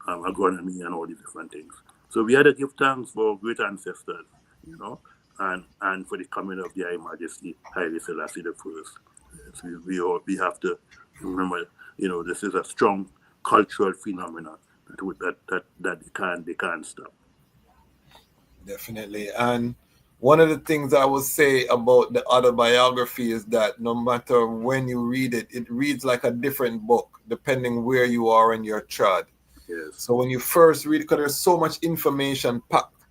agronomy and all these different things. So we had to give thanks for our great ancestors, and for the coming of His Majesty Haile Selassie the First. Yes, we have to remember, this is a strong cultural phenomenon that they can't stop. Definitely. And one of the things I would say about the autobiography is that no matter when you read it, it reads like a different book depending where you are in your trad. Yes. So when you first read, because there's so much information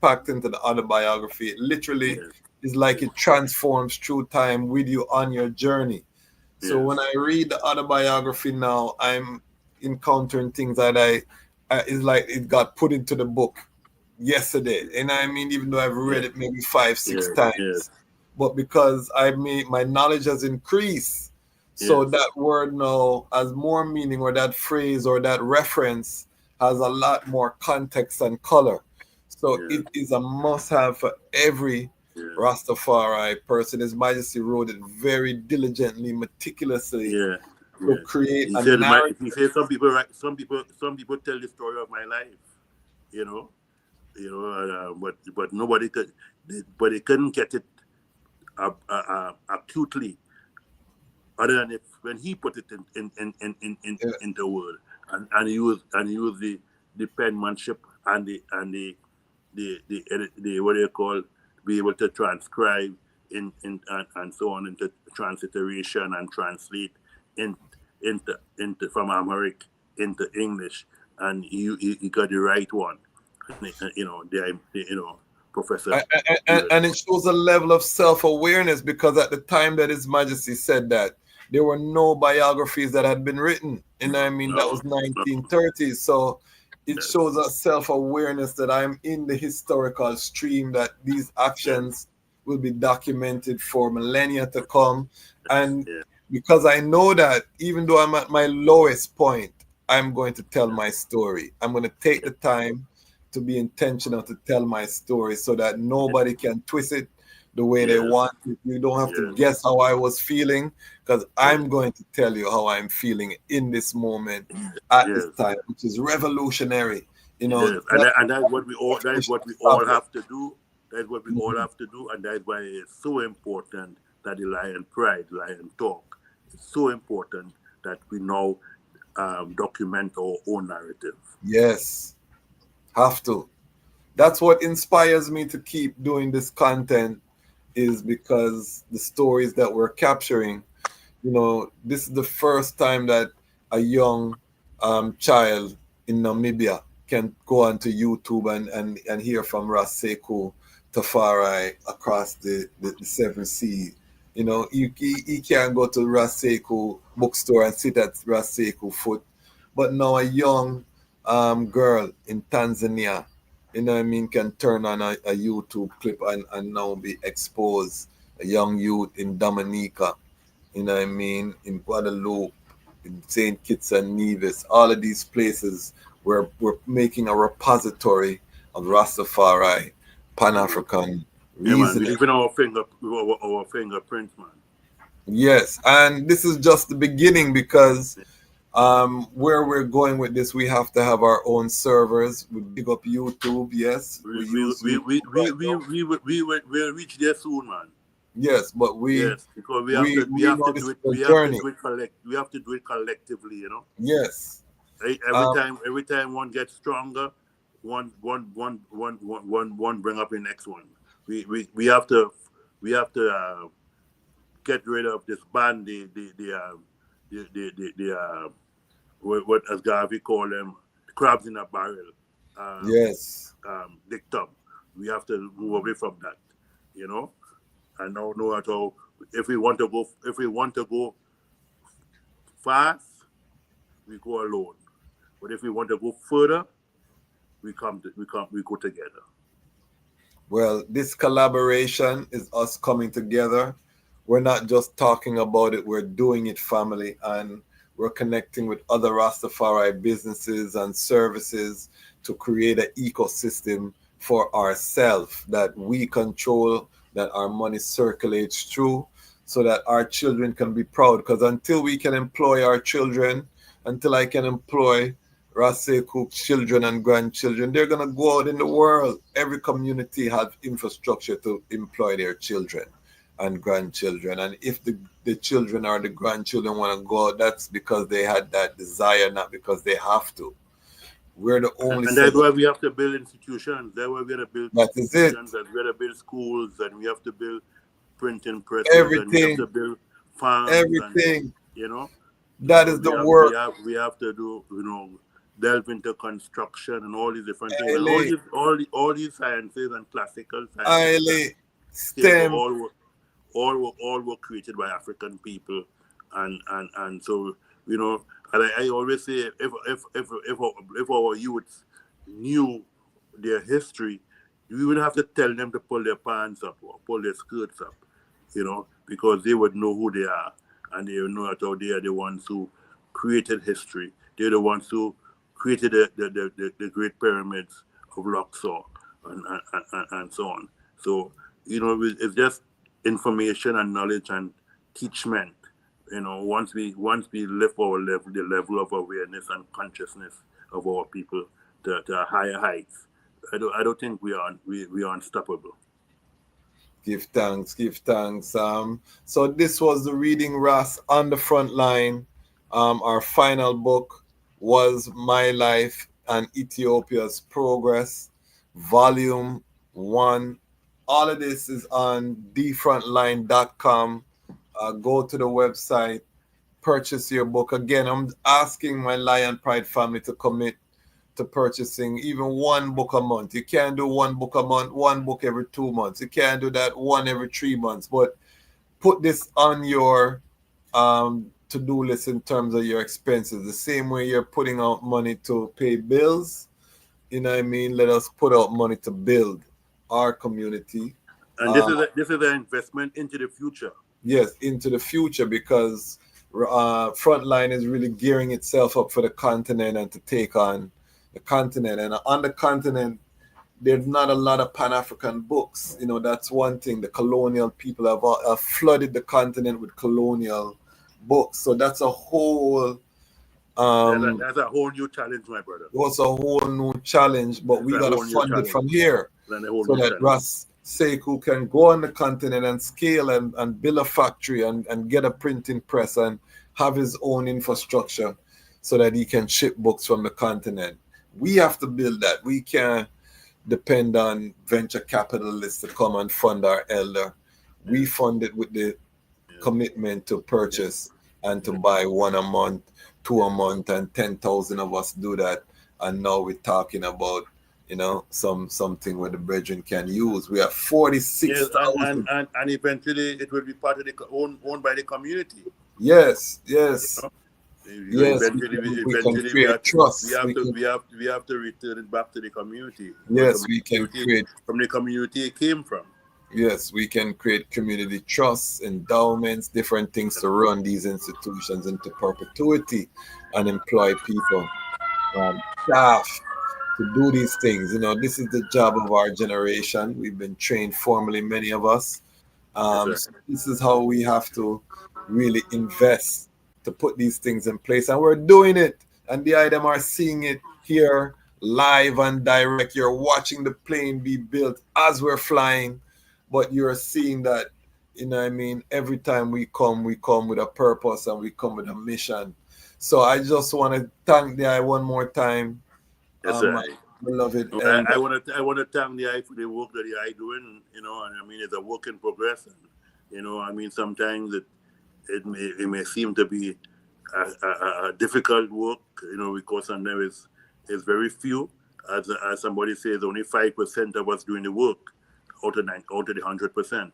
packed into the autobiography, it literally is like it transforms through time with you on your journey. So when I read the autobiography now, I'm encountering things that it's like it got put into the book yesterday. And I mean, even though I've read Yeah. it maybe 5-6 Yes. Yes. times, but because my knowledge has increased, so Yes. that word now has more meaning, or that phrase or that reference has a lot more context and color. So Yeah. it is a must-have for every Yeah. Rastafari person. His Majesty wrote it very diligently, meticulously Yeah. to Yeah. create He a said narrative. he said some people tell the story of my life, you know. But nobody could, but they couldn't get it acutely, other than if when he put it into word, and use the penmanship and the what do you call, be able to transcribe and so on into transliteration and translate in into from Amharic into English, and he got the right one. Professor. And it shows a level of self-awareness, because at the time that His Majesty said that, there were no biographies that had been written. And I mean, that was 1930s. So it shows a self-awareness that I'm in the historical stream, that these actions will be documented for millennia to come. And because I know that even though I'm at my lowest point, I'm going to tell my story. I'm going to take the time to be intentional to tell my story, so that nobody can twist it the way they want it. You don't have to guess how I was feeling, because I'm going to tell you how I'm feeling in this moment at this time, which is revolutionary. Yes, and that's what we all have to do. That's what we all have to do, and that's why it's so important that the Lion Pride, Lion Talk, it's so important that we now document our own narrative. Yes, have to. That's what inspires me to keep doing this content, is because the stories that we're capturing, this is the first time that a young child in Namibia can go onto YouTube and hear from Ras Sekou Tafari across the seven seas. He can't go to Ras Sekou bookstore and sit at Ras Sekou foot. But now a young girl in Tanzania, can turn on a YouTube clip and now be exposed. A young youth in Dominica, in Guadeloupe, in St. Kitts and Nevis, all of these places where we're making a repository of Rastafari, Pan-African Yeah, man, we reasoning. leaving our fingerprints, man. Yes, and this is just the beginning, because where we're going with this, we have to have our own servers. We big up YouTube, yes. We use YouTube right now. We'll reach there soon, man. Yes, but Because we know this is a we have to journey. do it we have to do it collectively, Yes. Every time one gets stronger, one bring up the next one. We have to get rid of this band, what as Garvey call them, crabs in a barrel. Yes. Dictum. We have to move away from that, I don't know at all. If we want to go fast, we go alone. But if we want to go further, we go together. Well, this collaboration is us coming together. We're not just talking about it, we're doing it, family, and we're connecting with other Rastafari businesses and services to create an ecosystem for ourselves that we control, that our money circulates through, so that our children can be proud. Because until we can employ our children, until I can employ Ras Sekou children and grandchildren, they're going to go out in the world. Every community has infrastructure to employ their children and grandchildren. And if the children or the grandchildren want to go out, that's because they had that desire, not because they have to. We're the only And that's why we have to build institutions. That's why we have to build institutions, and we have to build schools, and we have to build printing presses, and we have to build farms, everything. and That is the work. We have to do, delve into construction and all these different things, and Haile. all these sciences and classical Haile. sciences. STEM. All were created by African people, and so And I always say, if our youth knew their history, you wouldn't have to tell them to pull their pants up or pull their skirts up, because they would know who they are, and they would know that they are the ones who created history. They're the ones who created the Great Pyramids of Luxor and so on. So, it's just information and knowledge and teachment. Once we lift the level of awareness and consciousness of our people to higher heights, I don't think we are unstoppable. Give thanks, give thanks. So this was the reading Ras on the front line. Our final book was My Life and Ethiopia's Progress, Volume 1. All of this is on thefrontline.com. Go to the website, purchase your book. Again, I'm asking my Lion Pride family to commit to purchasing even one book a month. You can't do one book a month, one book every 2 months. You can't do that one every 3 months. But put this on your to-do list in terms of your expenses. The same way you're putting out money to pay bills, you know what I mean? Let us put out money to build our community. And this is an investment into the future. Yes, into the future, because Frontline is really gearing itself up for the continent and to take on the continent. And on the continent, there's not a lot of Pan-African books. That's one thing. The colonial people have flooded the continent with colonial books. So that's a whole... that's a whole new challenge, my brother. It's a whole new challenge, but we got to fund it from here so that Ras Sekou can go on the continent and scale and build a factory and get a printing press and have his own infrastructure so that he can ship books from the continent. We have to build that. We can't depend on venture capitalists to come and fund our elder. We fund it with the commitment to purchase and to buy 1 a month, 2 a month, and 10,000 of us do that. And now we're talking about, something where the brethren can use. We have 46,000. Yes, and eventually it will be part of owned by the community. Yes. Yes, Eventually we can create trust. We have to return it back to the community. Yes, we can create from the community it came from. Yes, we can create community trusts, endowments, different things to run these institutions into perpetuity and employ people, staff to do these things. This is the job of our generation. We've been trained formally, many of us. So this is how we have to really invest to put these things in place. And we're doing it. And the item are seeing it here live and direct. You're watching the plane be built as we're flying. But you're seeing that, every time we come with a purpose and we come with a mission. So I just want to thank the eye one more time. Yes, my beloved. I want to thank the eye for the work that the eye doing. It's a work in progress. And, sometimes it may seem to be a difficult work. Because sometimes it's very few. As somebody says, only 5% of us doing the work out of the 100%.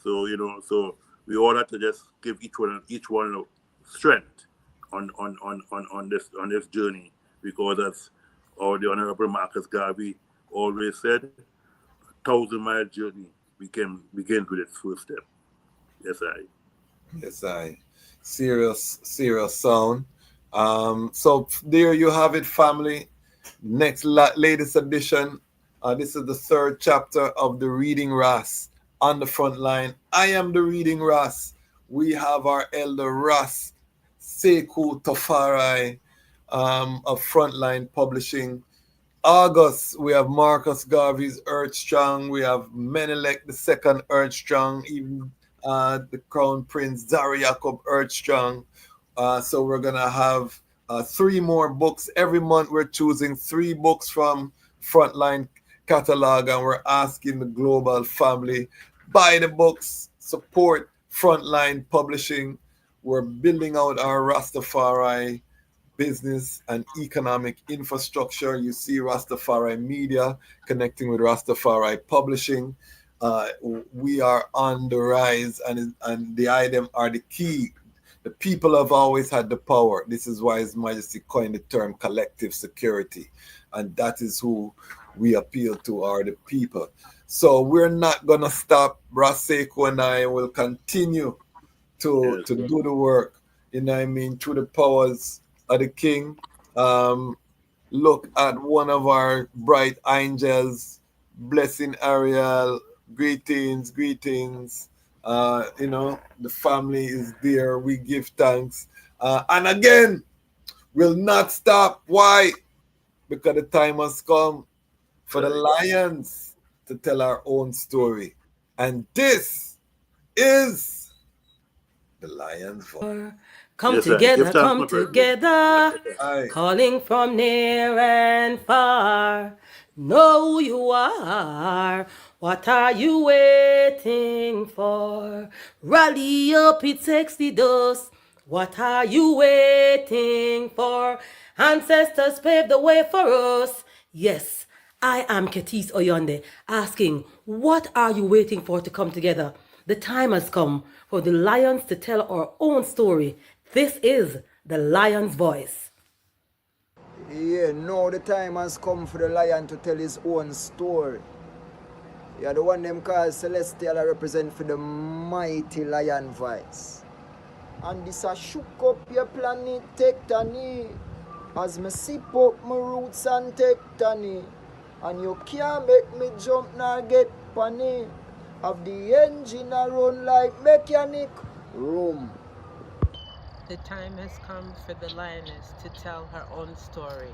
So so we all have to just give each one strength on this journey, because as the Honorable Marcus Garvey always said, 1,000-mile journey begins with its first step. Yes, I. Serious sound. So there you have it, family. Next latest edition. This is the 3rd chapter of the Reading Ras on the front line. I am the Reading Ras. We have our elder Ras Sekou Tafari of Frontline Publishing. August, we have Marcus Garvey's Earth Strong. We have Menelik II Earth Strong. Even the Crown Prince Zara Jacob Earth Strong. So we're going to have 3 more books. Every month we're choosing 3 books from Frontline Catalog, and we're asking the global family, buy the books, support Frontline Publishing. We're building out our Rastafari business and economic infrastructure. You see Rastafari Media connecting with Rastafari Publishing. We are on the rise, and the item are the key. The people have always had the power. This is why His Majesty coined the term collective security. And that is who we appeal to, are the people. So we're not going to stop. Ras Sekou and I will continue to do the work, you know what I mean, through the powers of the King. Look at one of our bright angels, blessing Ariel, greetings. You know, the family is there. We give thanks. And again, we'll not stop. Why? Because the time has come for the lions to tell our own story. And this is the Lion's Voice. Come Yes, sir. Give together, thanks, come my brother. together, Aye. calling from near and far. Know who you are. What are you waiting for? Rally up, it takes the dust. What are you waiting for? Ancestors paved the way for us. Yes, I am Ketis Oyonde, asking, what are you waiting for to come together? The time has come for the lions to tell our own story. This is the Lion's Voice. Yeah, now the time has come for the lion to tell his own story. Yeah, the one them called Celestial I represent for the mighty lion voice. And this a shook up your planet tectonic. As me sip up my roots and tectonic. And you can't make me jump nor get panic. Have the engine a run like mechanic. Room. The time has come for the lioness to tell her own story.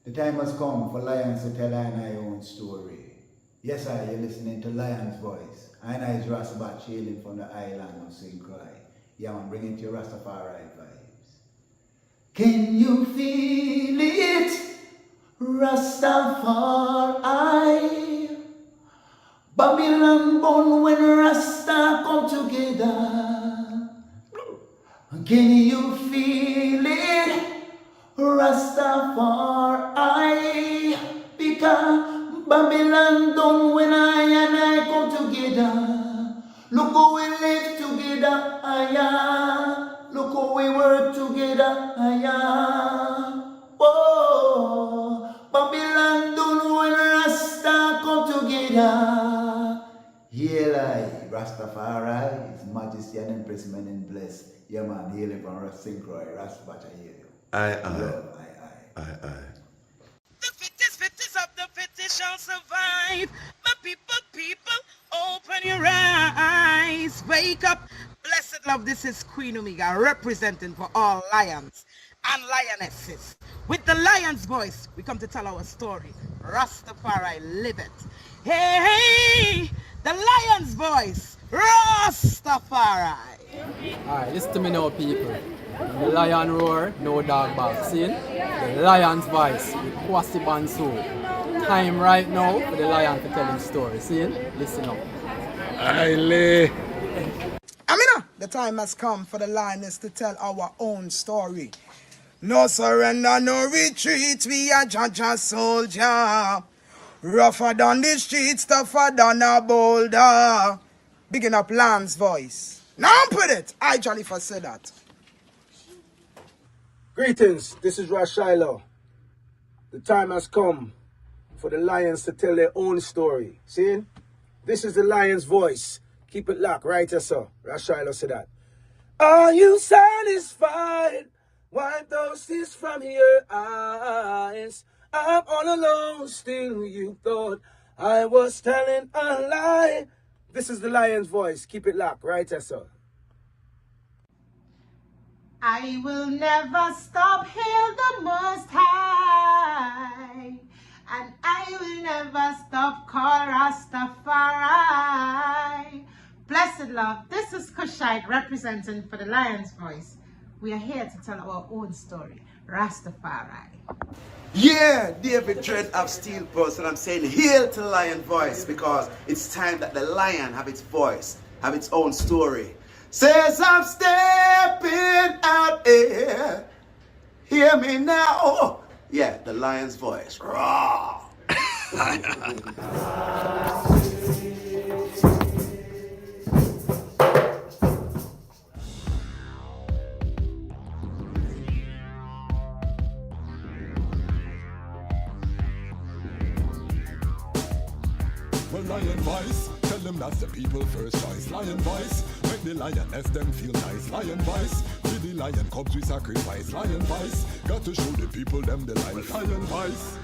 The time has come for lions to tell our own story. Yes, you're listening to Lion's Voice. I is Ras Sekou Tafari hailing from the island of St. Croix. Yeah, I'm bringing to you Rastafari vibes. Can you feel it? Rastafari. Babylon born when Rasta come together. Can you feel it? Rastafari. Because Babylon done when I and I come together. Look how we live together, look how we work together, Oh, Babylon done when Rasta come together. Haile, Rastafari, His Majesty and Impressment and bless. Yeah man, hailing from Ras Sekou Tafari, Rastafari, I hear you. Aye. The fittest of the fittest shall survive. My people, open your eyes. Wake up. Blessed love, this is Queen Omega, representing for all lions and lionesses. With the lion's voice, we come to tell our story. Rastafari, live it. Hey, the lion's voice, Rastafari. Alright, listen to me now, people. The lion roar, no dog bark. See? The lion's voice with Kwasi Bonsu. Time right now for the lion to tell him story. See? Listen up. Haile. Amina, the time has come for the lioness to tell our own story. No surrender, no retreat, we are Jaja soldier. Rougher than the streets, tougher than a boulder. Bigging up Lamb's voice. Now put it, I Jalifa said that. Greetings, this is Ras Sekou. The time has come for the lions to tell their own story. See? This is the lion's voice. Keep it locked, right, sir? Ras Sekou said that. Are you satisfied? Wipe those tears from your eyes. I'm all alone, still you thought I was telling a lie. This is the lion's voice. Keep it locked, right, sir? I will never stop, hail the Most High, and I will never stop, call Rastafari. Blessed love, this is Kushite representing for the Lion's Voice. We are here to tell our own story, Rastafari. Yeah, David Dread of Steel Pulse, and I'm saying hail to the lion voice because it's time that the lion have its voice, have its own story. Says I'm stepping out here. Hear me now. Oh, yeah, the lion's voice. Raw. for Lion Vice. Tell them that's the people first choice. Lion Vice, make the lioness them feel nice. Lion Vice, with the lion cubs we sacrifice. Lion Vice, got to show the people them the light. Lion Vice.